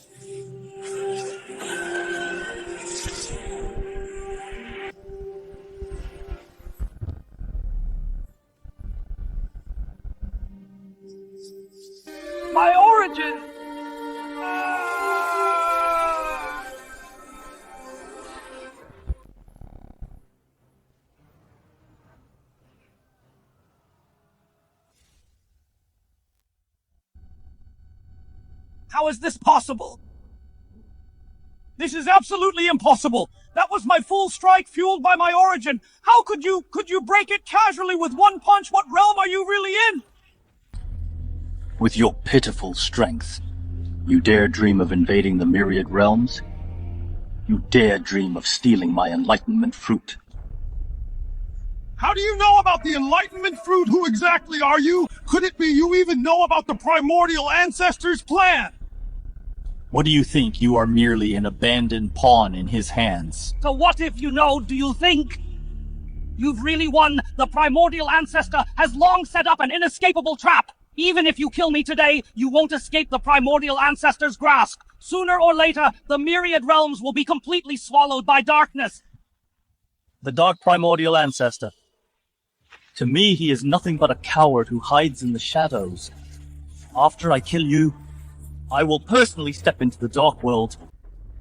My origin! How is this possible? This is absolutely impossible! That was my full strike fueled by my origin! How could you break it casually with one punch? What realm are you really in? With your pitiful strength, you dare dream of invading the myriad realms? You dare dream of stealing my enlightenment fruit? How do you know about the Enlightenment Fruit? Who exactly are you? Could it be you even know about the primordial ancestors' plan? What do you think? You are merely an abandoned pawn in his hands. So what if you know, do you think? You've really won. The primordial ancestor has long set up an inescapable trap. Even if you kill me today, you won't escape the primordial ancestor's grasp. Sooner or later, the myriad realms will be completely swallowed by darkness. The dark primordial ancestor. To me, he is nothing but a coward who hides in the shadows. After I kill you, I will personally step into the dark world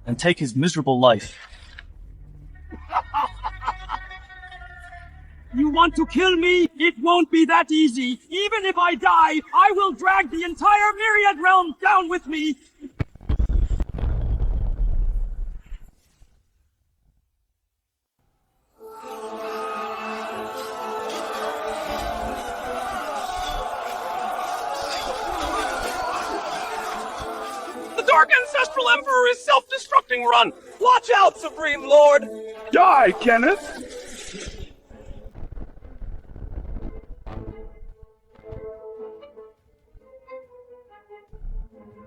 and take his miserable life. You want to kill me? It won't be that easy. Even if I die, I will drag the entire myriad realm down with me. The Dark Ancestral Emperor is self-destructing run! Watch out, Supreme Lord! Die, Kenneth!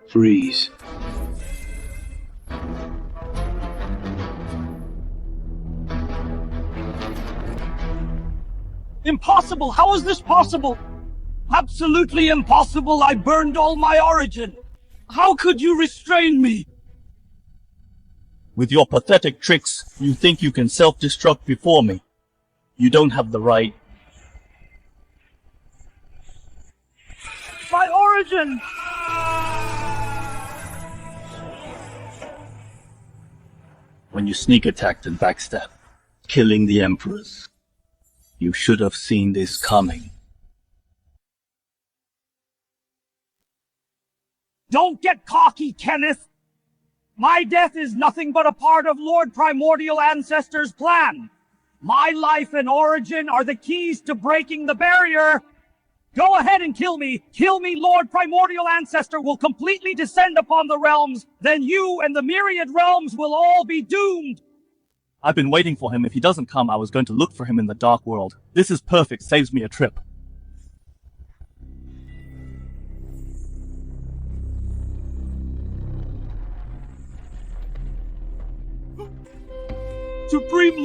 Freeze. Impossible! How is this possible? Absolutely impossible! I burned all my origin! How could you restrain me? With your pathetic tricks, you think you can self-destruct before me. You don't have the right. My origin! When you sneak attacked and backstab, killing the emperors. You should have seen this coming. Don't get cocky, Kenneth! My death is nothing but a part of Lord Primordial Ancestor's plan. My life and origin are the keys to breaking the barrier. Go ahead and kill me. Kill me, Lord Primordial Ancestor will completely descend upon the realms. Then you and the myriad realms will all be doomed. I've been waiting for him. If he doesn't come, I was going to look for him in the Dark World. This is perfect. Saves me a trip. Supreme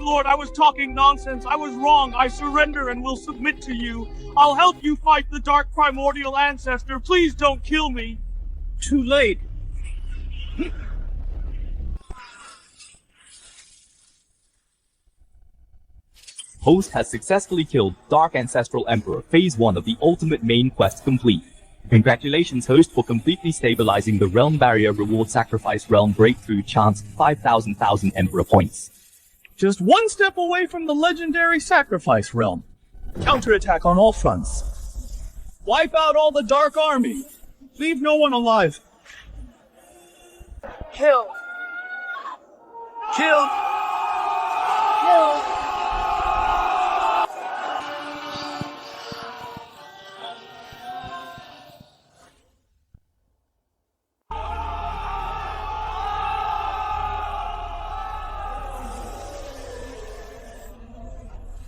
Lord, I was talking nonsense. I was wrong. I surrender and will submit to you. I'll help you fight the Dark Primordial Ancestor. Please don't kill me. Too late. Host has successfully killed Dark Ancestral Emperor. Phase 1 of the ultimate main quest complete. Congratulations, Host, for completely stabilizing the realm barrier. Reward sacrifice realm breakthrough chance 5,000 Emperor points. Just one step away from the legendary sacrifice realm. Counterattack on all fronts. Wipe out all the Dark Army. Leave no one alive. Kill. Kill. Kill.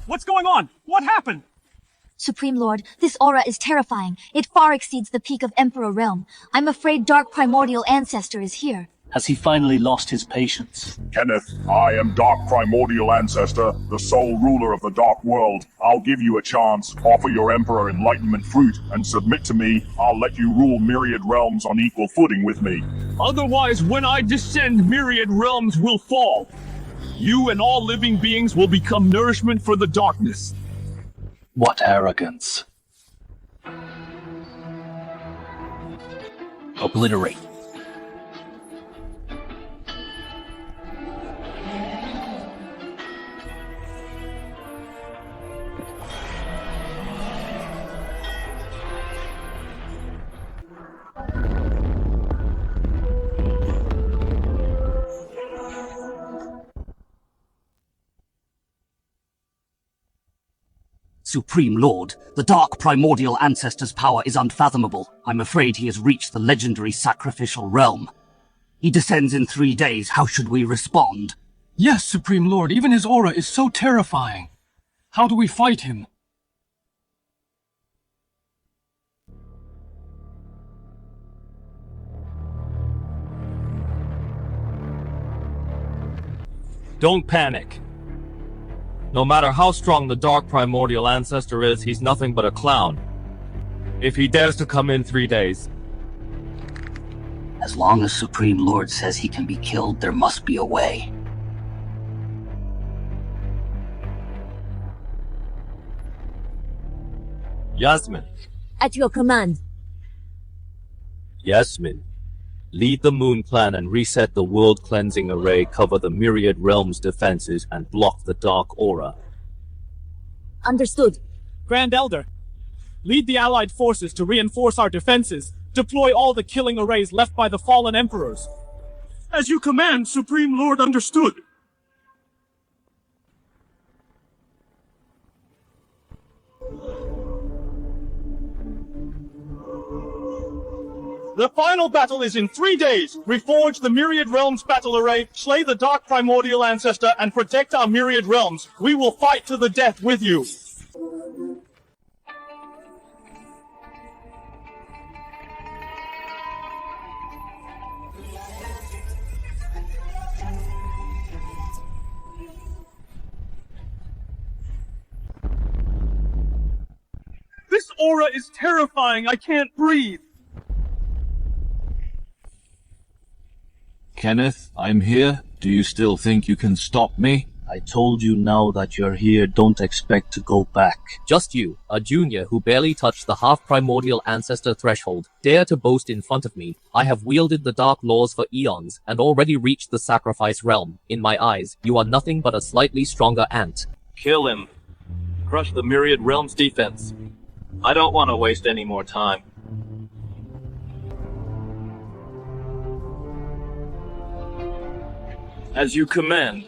What's going on? What happened? Supreme Lord, this aura is terrifying. It far exceeds the peak of Emperor Realm. I'm afraid Dark Primordial Ancestor is here. Has he finally lost his patience? Kenneth, I am Dark Primordial Ancestor, the sole ruler of the Dark World. I'll give you a chance, offer your Emperor Enlightenment Fruit, and submit to me. I'll let you rule myriad realms on equal footing with me. Otherwise, when I descend, myriad realms will fall. You and all living beings will become nourishment for the darkness. What arrogance. Obliterate. Supreme Lord, the Dark Primordial Ancestor's power is unfathomable. I'm afraid he has reached the legendary sacrificial realm. He descends in 3 days. How should we respond? Yes, Supreme Lord, even his aura is so terrifying. How do we fight him? Don't panic. No matter how strong the Dark Primordial Ancestor is, he's nothing but a clown. If he dares to come in 3 days. As long as Supreme Lord says he can be killed, there must be a way. Yasmin. At your command. Yasmin. Lead the Moon Clan and reset the World Cleansing Array, cover the Myriad Realms defenses, and block the Dark Aura. Understood. Grand Elder, lead the Allied forces to reinforce our defenses. Deploy all the killing arrays left by the fallen emperors. As you command, Supreme Lord. Understood. The final battle is in 3 days. Reforge the Myriad Realms battle array, slay the Dark Primordial Ancestor, and protect our Myriad Realms. We will fight to the death with you. This aura is terrifying. I can't breathe. Kenneth, I'm here. Do you still think you can stop me? I told you now that you're here, don't expect to go back. Just you, a junior who barely touched the half-primordial ancestor threshold, dare to boast in front of me. I have wielded the dark laws for eons, and already reached the sacrifice realm. In my eyes, you are nothing but a slightly stronger ant. Kill him. Crush the Myriad Realms defense. I don't want to waste any more time. As you command.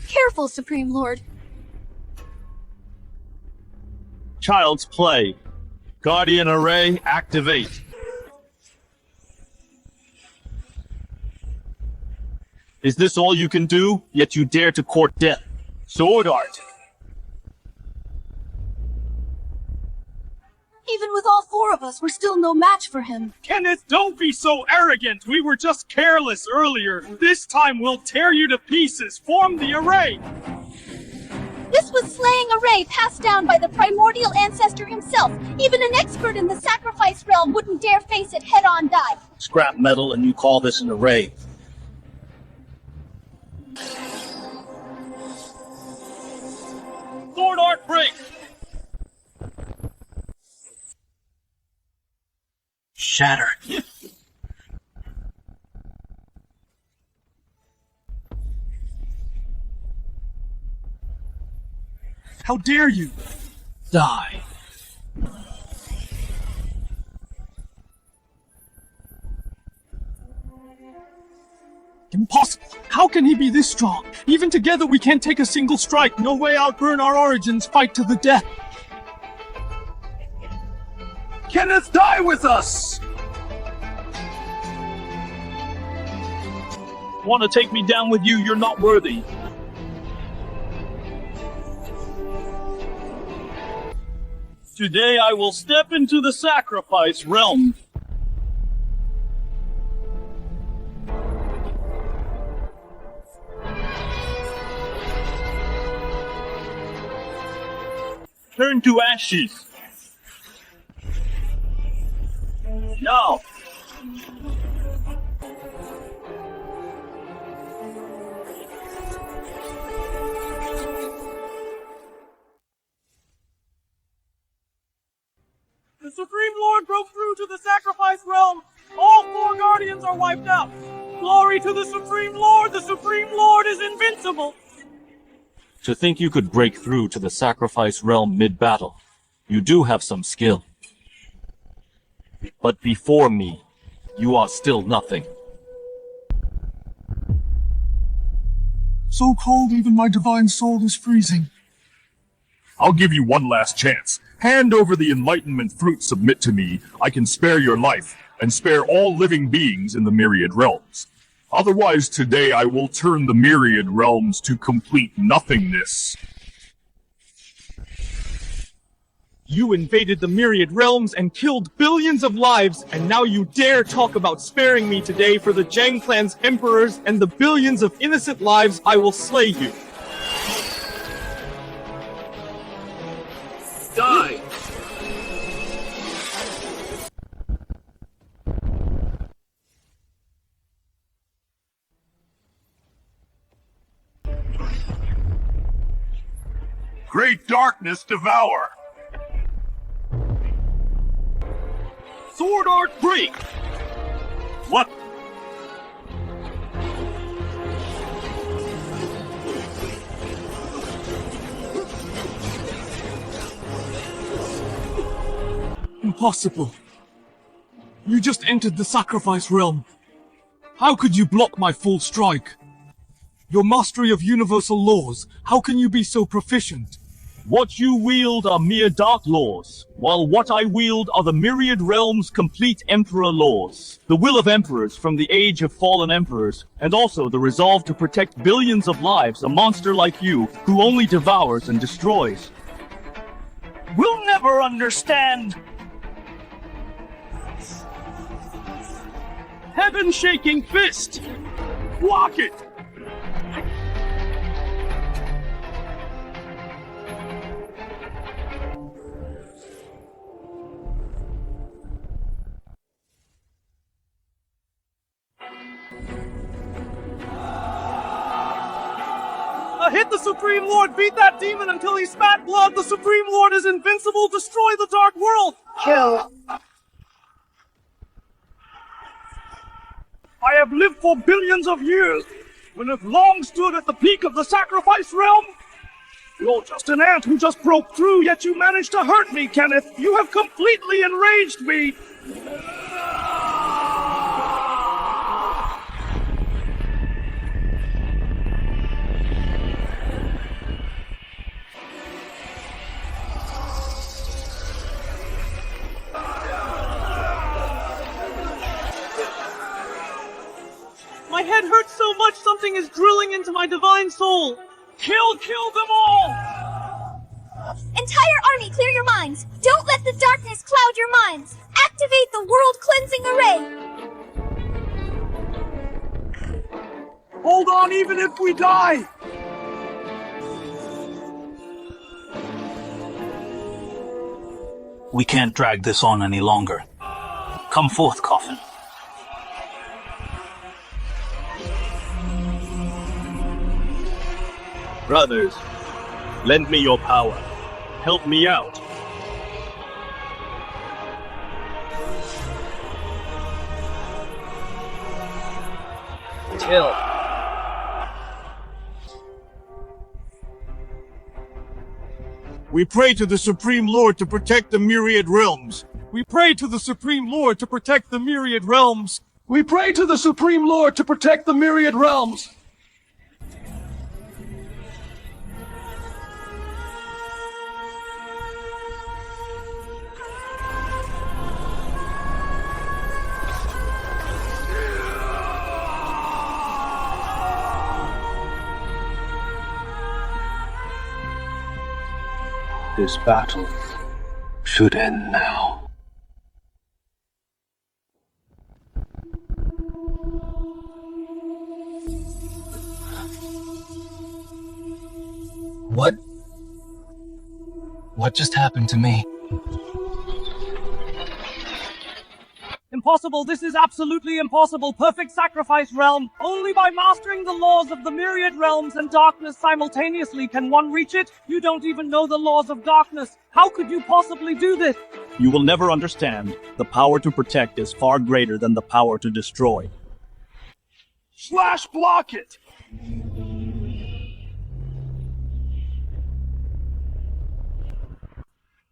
Careful, Supreme Lord. Child's play. Guardian Array, activate. Is this all you can do? Yet you dare to court death. Sword art. Even with all four of us, we're still no match for him. Kenneth, don't be so arrogant. We were just careless earlier. This time we'll tear you to pieces. Form the array. This was slaying array passed down by the primordial ancestor himself. Even an expert in the sacrifice realm wouldn't dare face it head-on die. Scrap metal and you call this an array. Sword art break. Shatter. How dare you? Die. Impossible! How can he be this strong? Even together we can't take a single strike. No way outburn our origins. Fight to the death. Kenneth, die with us! Want to take me down with you? You're not worthy. Today I will step into the sacrifice realm. Turn to ashes. Now. The Supreme Lord broke through to the sacrifice realm. All four guardians are wiped out. Glory to the Supreme Lord! The Supreme Lord is invincible! To think you could break through to the sacrifice realm mid-battle. You do have some skill. But before me, you are still nothing. So cold even my divine soul is freezing. I'll give you one last chance. Hand over the enlightenment fruit submit to me. I can spare your life, and spare all living beings in the myriad realms. Otherwise today I will turn the myriad realms to complete nothingness. You invaded the myriad realms and killed billions of lives, and now you dare talk about sparing me today for the Zhang clan's emperors and the billions of innocent lives. I will slay you. Die! Great darkness devour! Sword art break! What? Impossible. You just entered the sacrifice realm. How could you block my full strike? Your mastery of universal laws, how can you be so proficient? What you wield are mere dark laws, while what I wield are the myriad realms' complete emperor laws. The will of emperors from the age of fallen emperors, and also the resolve to protect billions of lives, a monster like you, who only devours and destroys. We'll never understand! Heaven-shaking fist! Block it! Hit the Supreme Lord! Beat that demon until he spat blood! The Supreme Lord is invincible! Destroy the Dark World! Kill. I have lived for billions of years, and have long stood at the peak of the sacrifice realm. You're just an ant who just broke through, yet you managed to hurt me, Kenneth! You have completely enraged me! My head hurts so much something is drilling into my divine soul! Kill them all! Entire army, clear your minds! Don't let the darkness cloud your minds! Activate the world cleansing array! Hold on even if we die! We can't drag this on any longer. Come forth, Coffin. Brothers, lend me your power. Help me out. Till. We pray to the Supreme Lord to protect the myriad realms. We pray to the Supreme Lord to protect the myriad realms. We pray to the Supreme Lord to protect the myriad realms. This battle should end now. What just happened to me? Impossible, this is absolutely impossible. Perfect sacrifice realm. Only by mastering the laws of the myriad realms and darkness simultaneously can one reach it. You don't even know the laws of darkness. How could you possibly do this? You will never understand. The power to protect is far greater than the power to destroy. Slash block it!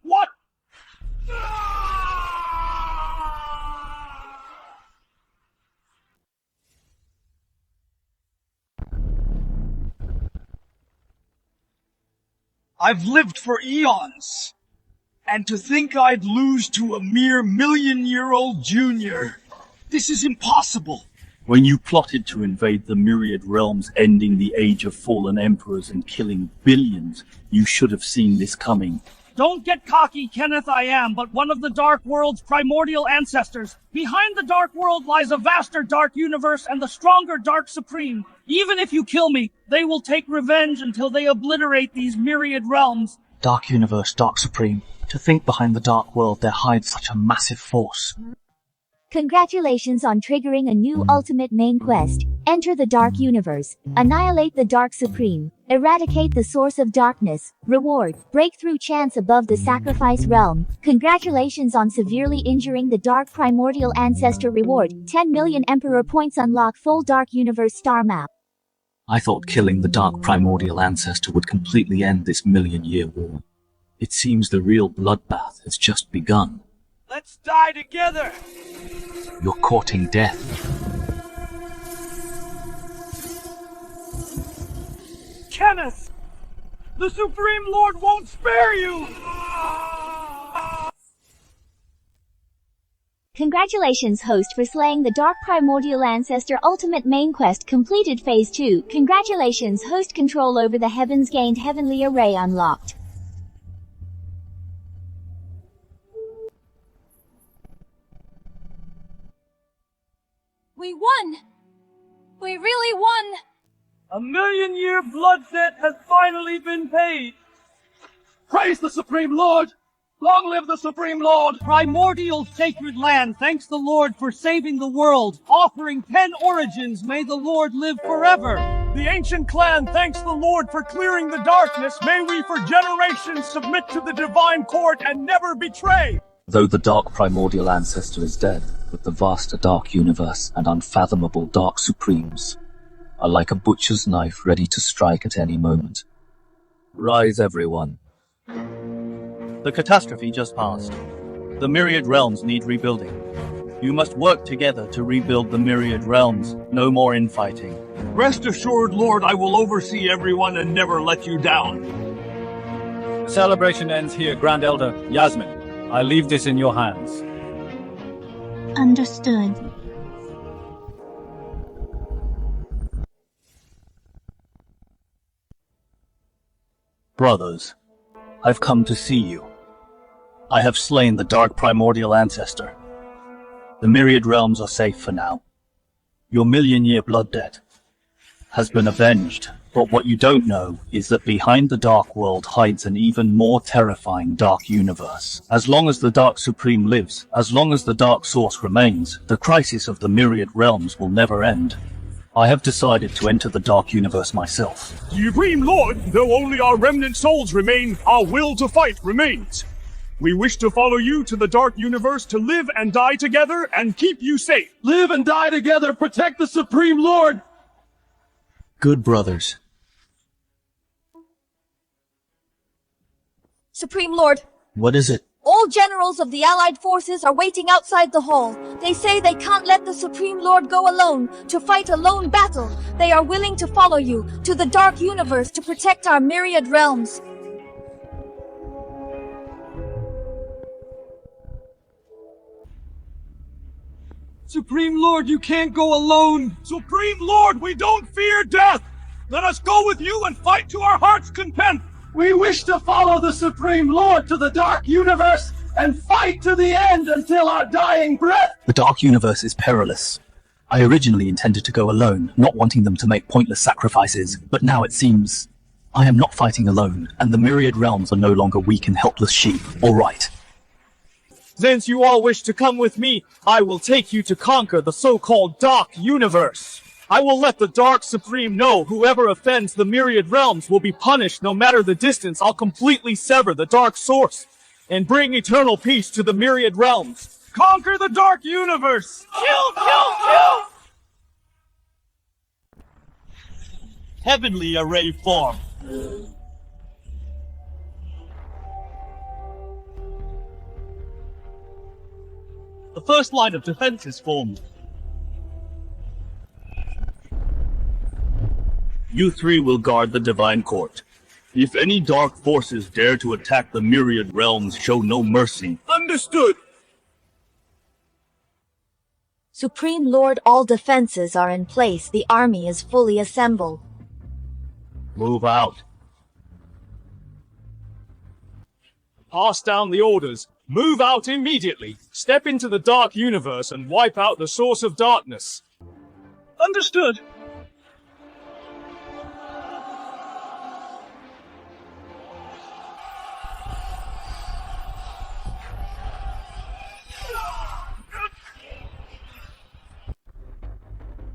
What? I've lived for eons, and to think I'd lose to a mere million-year-old junior. This is impossible. When you plotted to invade the myriad realms, ending the age of fallen emperors and killing billions, you should have seen this coming. Don't get cocky, Kenneth, I am but one of the Dark World's primordial ancestors. Behind the Dark World lies a vaster dark universe and the stronger Dark Supreme. Even if you kill me, they will take revenge until they obliterate these myriad realms. Dark Universe, Dark Supreme. To think behind the Dark World there hides such a massive force. Congratulations on triggering a new ultimate main quest. Enter the Dark Universe. Annihilate the Dark Supreme. Eradicate the source of darkness. Reward. Breakthrough chance above the sacrifice realm. Congratulations on severely injuring the Dark Primordial Ancestor. Reward. 10 million Emperor points. Unlock full Dark Universe star map. I thought killing the Dark Primordial Ancestor would completely end this million-year war. It seems the real bloodbath has just begun. Let's die together! You're courting death. Kenneth! The Supreme Lord won't spare you! Congratulations, host, for slaying the Dark Primordial Ancestor. Ultimate main quest completed. Phase 2. Congratulations, host. Control over the heavens gained. Heavenly Array unlocked. We won! We really won! A million-year blood debt has finally been paid! Praise the Supreme Lord! Long live the Supreme Lord! Primordial sacred land, thanks the Lord for saving the world. Offering 10 origins, may the Lord live forever. The ancient clan thanks the Lord for clearing the darkness. May we for generations submit to the divine court and never betray. Though the Dark Primordial Ancestor is dead, but the vaster Dark Universe and unfathomable Dark Supremes are like a butcher's knife ready to strike at any moment. Rise, everyone. The catastrophe just passed. The Myriad Realms need rebuilding. You must work together to rebuild the Myriad Realms. No more infighting. Rest assured, Lord, I will oversee everyone and never let you down. The celebration ends here, Grand Elder Yasmin. I leave this in your hands. Understood. Brothers, I've come to see you. I have slain the dark primordial ancestor. The Myriad Realms are safe for now. Your million-year blood debt has been avenged, but what you don't know is that behind the Dark World hides an even more terrifying Dark Universe. As long as the Dark Supreme lives, as long as the Dark Source remains, the crisis of the Myriad Realms will never end. I have decided to enter the Dark Universe myself. Supreme Lord, though only our remnant souls remain, our will to fight remains. We wish to follow you to the Dark Universe to live and die together and keep you safe. Live and die together, protect the Supreme Lord! Good brothers. Supreme Lord, What is it? all generals of the Allied forces are waiting outside the hall. They say they can't let the Supreme Lord go alone to fight a lone battle. They are willing to follow you to the Dark Universe to protect our Myriad Realms. Supreme Lord, you can't go alone! Supreme Lord, we don't fear death! Let us go with you and fight to our heart's content! We wish to follow the Supreme Lord to the Dark Universe and fight to the end until our dying breath! The Dark Universe is perilous. I originally intended to go alone, not wanting them to make pointless sacrifices, but now it seems I am not fighting alone, and the Myriad Realms are no longer weak and helpless sheep. All right. Since you all wish to come with me, I will take you to conquer the so-called Dark Universe. I will let the Dark Supreme know whoever offends the Myriad Realms will be punished no matter the distance. I'll completely sever the Dark Source and bring eternal peace to the Myriad Realms. Conquer the Dark Universe! Kill, kill, kill! Heavenly Array form. The first line of defense is formed. You three will guard the Divine Court. If any dark forces dare to attack the Myriad Realms, show no mercy. Understood! Supreme Lord, all defenses are in place. The army is fully assembled. Move out. Pass down the orders. Move out immediately. Step into the Dark Universe and wipe out the source of darkness. Understood.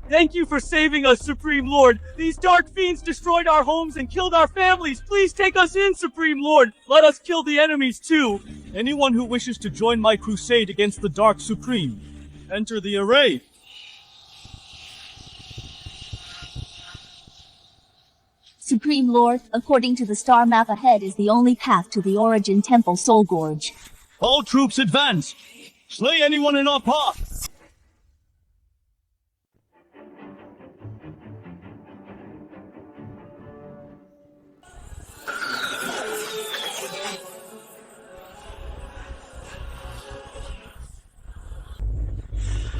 Thank you for saving us, Supreme Lord. These dark fiends destroyed our homes and killed our families. Please take us in, Supreme Lord. Let us kill the enemies too. Anyone who wishes to join my crusade against the Dark Supreme, enter the array. Supreme Lord, according to the star map ahead is the only path to the Origin Temple Soul Gorge. All troops advance. Slay anyone in our path.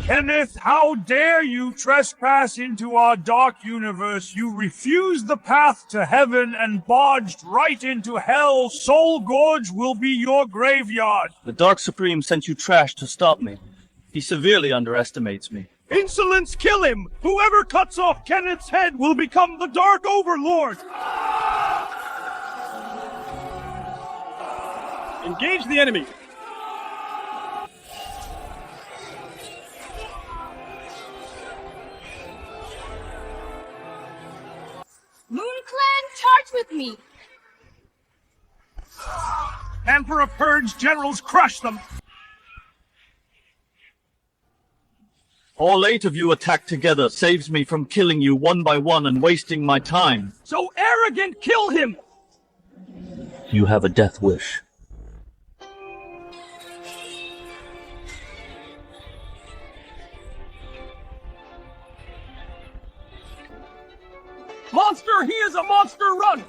Kenneth, how dare you trespass into our dark universe? You refused the path to heaven and barged right into hell. Soul Gorge will be your graveyard. The Dark Supreme sent you trash to stop me. He severely underestimates me. Insolence, kill him! Whoever cuts off Kenneth's head will become the Dark Overlord! Engage the enemy. Moon Clan, charge with me! Emperor Purge generals, crush them! All 8 of you attack together saves me from killing you one by one and wasting my time. So arrogant, kill him! You have a death wish. Monster, he is a monster, run!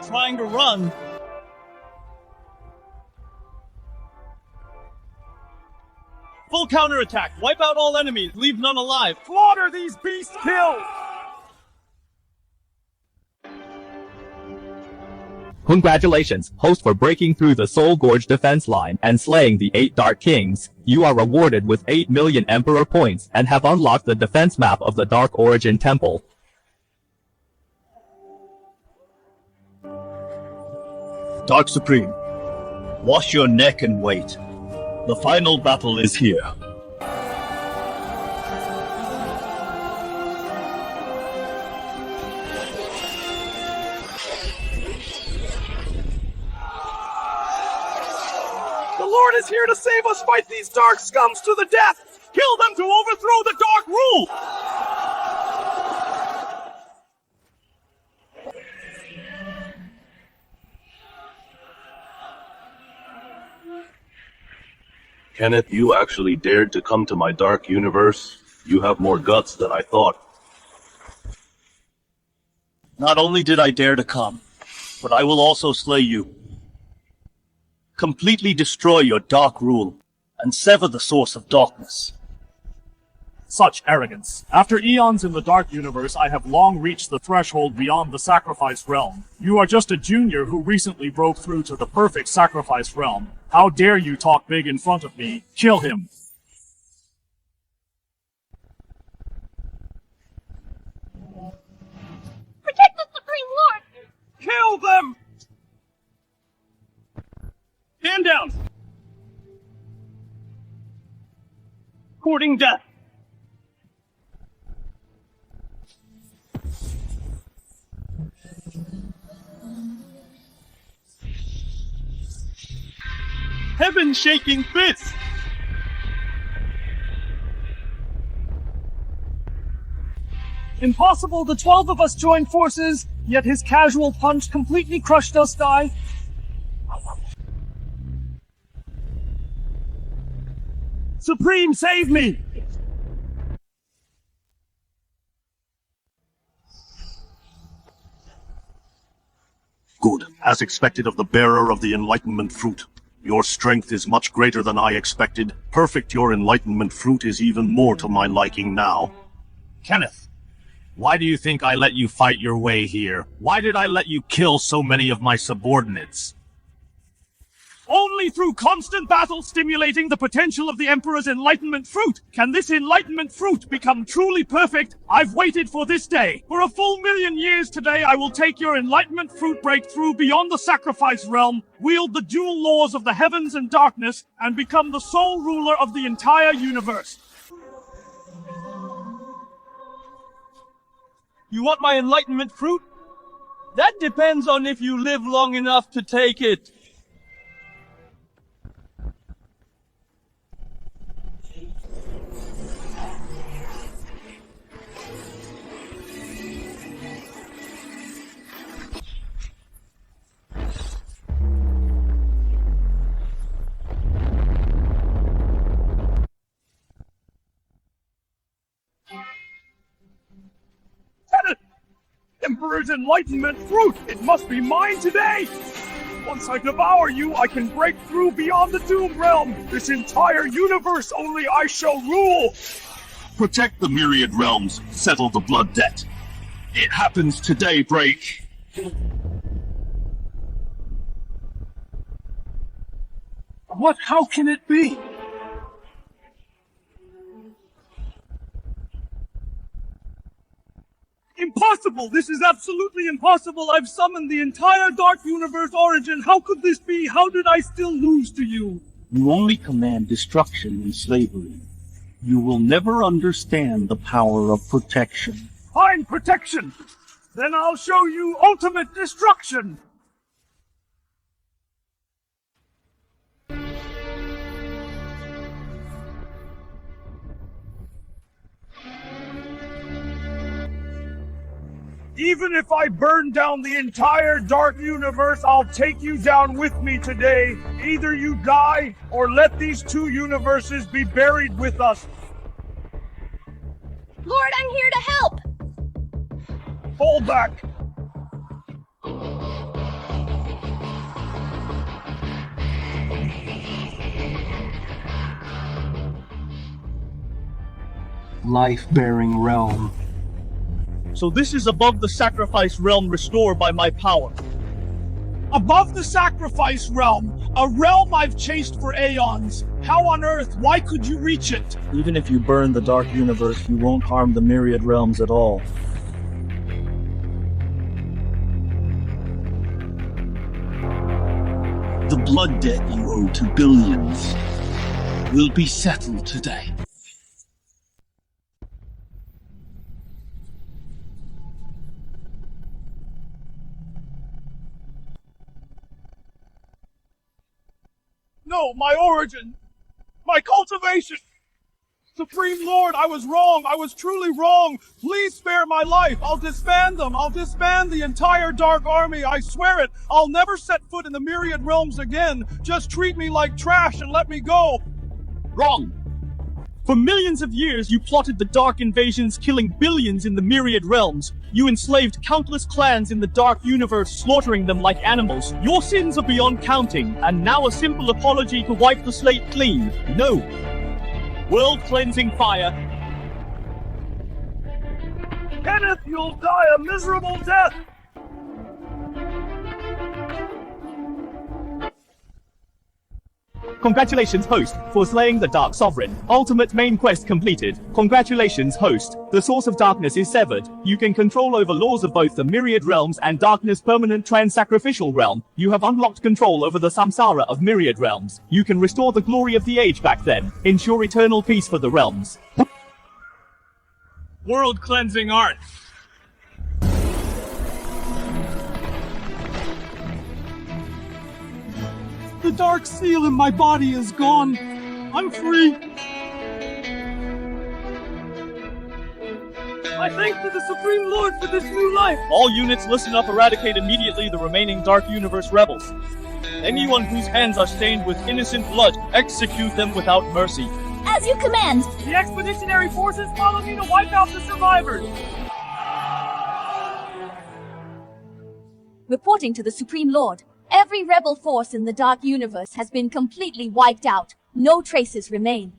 Trying to run. Full counterattack. Wipe out all enemies. Leave none alive. Slaughter these beasts, kill! Congratulations, host, for breaking through the Soul Gorge defense line and slaying the 8 Dark Kings. You are rewarded with 8 million Emperor points and have unlocked the defense map of the Dark Origin Temple. Dark Supreme, wash your neck and wait. The final battle is here. The Lord is here to save us. Fight these dark scums to the death. Kill them to overthrow the dark rule. Kenneth, you actually dared to come to my dark universe. You have more guts than I thought. Not only did I dare to come, but I will also slay you. Completely destroy your dark rule, and sever the source of darkness. Such arrogance. After eons in the Dark Universe, I have long reached the threshold beyond the Sacrifice Realm. You are just a junior who recently broke through to the perfect Sacrifice Realm. How dare you talk big in front of me? Kill him! Protect the Supreme Lord! Kill them! Hand down! Courting death! Heaven shaking fist! Impossible, the 12 of us joined forces, yet his casual punch completely crushed us, Die. Supreme, save me! Good, as expected of the bearer of the Enlightenment Fruit. Your strength is much greater than I expected. Perfect, your Enlightenment Fruit is even more to my liking now. Kenneth, why do you think I let you fight your way here? Why did I let you kill so many of my subordinates? Only through constant battle stimulating the potential of the Emperor's Enlightenment Fruit can this Enlightenment Fruit become truly perfect. I've waited for this day. For a full 1,000,000 years today, I will take your Enlightenment Fruit breakthrough beyond the Sacrifice Realm, wield the dual laws of the heavens and darkness, and become the sole ruler of the entire universe. You want my Enlightenment Fruit? That depends on if you live long enough to take it. Emperor's Enlightenment Fruit! It must be mine today! Once I devour you, I can break through beyond the Doom Realm! This entire universe only I shall rule! Protect the myriad realms, settle the blood debt. It happens today, Break. What? How can it be? Impossible! This is absolutely impossible! I've summoned the entire Dark Universe origin! How could this be? How did I still lose to you? You only command destruction and slavery. You will never understand the power of protection. Fine protection! Then I'll show you ultimate destruction! Even if I burn down the entire dark universe, I'll take you down with me today. Either you die, or let these two universes be buried with us. Lord, I'm here to help! Fall back! Life-bearing realm. So this is above the sacrifice realm restored by my power. Above the sacrifice realm, a realm I've chased for aeons. How on earth, why could you reach it? Even if you burn the dark universe, you won't harm the myriad realms at all. The blood debt you owe to billions will be settled today. No, my origin! My cultivation! Supreme Lord, I was wrong! I was truly wrong! Please spare my life! I'll disband them! I'll disband the entire Dark Army! I swear it! I'll never set foot in the Myriad Realms again! Just treat me like trash and let me go! Wrong! For millions of years, you plotted the Dark Invasions, killing billions in the Myriad Realms. You enslaved countless clans in the Dark Universe, slaughtering them like animals. Your sins are beyond counting, and now a simple apology to wipe the slate clean. No. World-cleansing fire. Kenneth, you'll die a miserable death! Congratulations, host, for slaying the Dark Sovereign. Ultimate main quest completed. Congratulations, host. The source of darkness is severed. You can control over laws of both the Myriad Realms and Darkness Permanent Trans-Sacrificial Realm. You have unlocked control over the samsara of Myriad Realms. You can restore the glory of the age back then. Ensure eternal peace for the realms. World-cleansing art. The dark seal in my body is gone. I'm free. I thank the Supreme Lord for this new life. All units listen up, eradicate immediately the remaining Dark Universe rebels. Anyone whose hands are stained with innocent blood, execute them without mercy. As you command. The expeditionary forces follow me to wipe out the survivors. Reporting to the Supreme Lord. Every rebel force in the Dark Universe has been completely wiped out. No traces remain.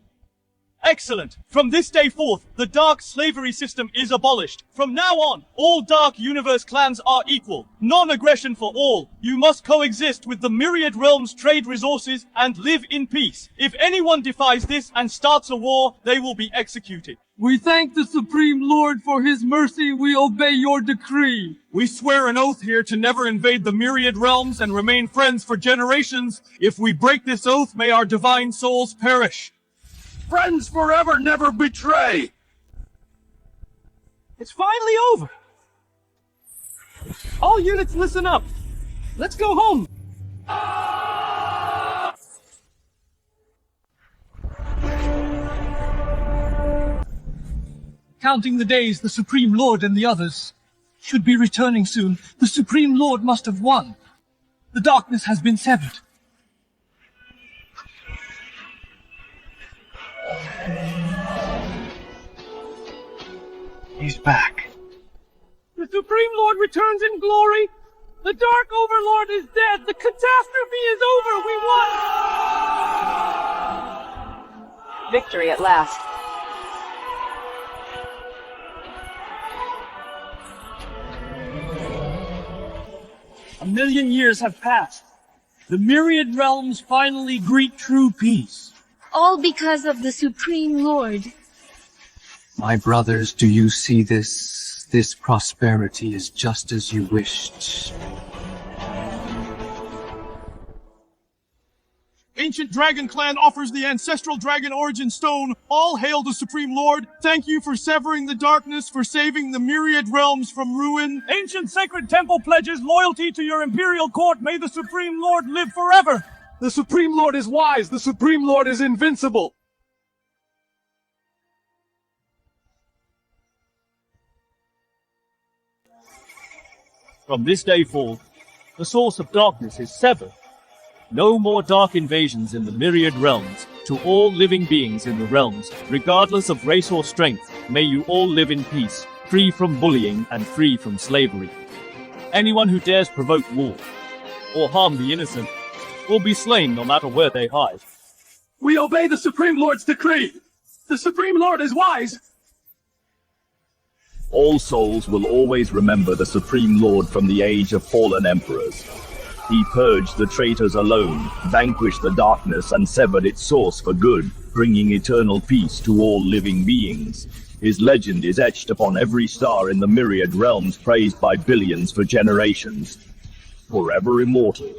Excellent! From this day forth, the Dark Slavery System is abolished. From now on, all Dark Universe clans are equal. Non-aggression for all. You must coexist with the Myriad Realms' trade resources and live in peace. If anyone defies this and starts a war, they will be executed. We thank the Supreme Lord for his mercy. We obey your decree. We swear an oath here to never invade the Myriad Realms and remain friends for generations. If we break this oath, may our divine souls perish. Friends forever, never betray! It's finally over. All units listen up. Let's go home. Counting the days, the Supreme Lord and the others should be returning soon. The Supreme Lord must have won. The darkness has been severed. He's back. The Supreme Lord returns in glory. The Dark Overlord is dead. The catastrophe is over. We won. Victory at last. A million years have passed. The Myriad Realms finally greet true peace. All because of the Supreme Lord. My brothers, do you see this? This prosperity is just as you wished. Ancient Dragon Clan offers the Ancestral Dragon Origin Stone. All hail the Supreme Lord. Thank you for severing the darkness, for saving the Myriad Realms from ruin. Ancient Sacred Temple pledges loyalty to your Imperial Court. May the Supreme Lord live forever. The Supreme Lord is wise. The Supreme Lord is invincible. From this day forth, the source of darkness is severed. No more dark invasions in the myriad realms. To all living beings in the realms, regardless of race or strength, may you all live in peace, free from bullying and free from slavery. Anyone who dares provoke war or harm the innocent will be slain no matter where they hide. We obey the Supreme Lord's decree! The Supreme Lord is wise! All souls will always remember the Supreme Lord from the age of fallen emperors. He purged the traitors alone, vanquished the darkness, and severed its source for good, bringing eternal peace to all living beings. His legend is etched upon every star in the myriad realms, praised by billions for generations. Forever immortal.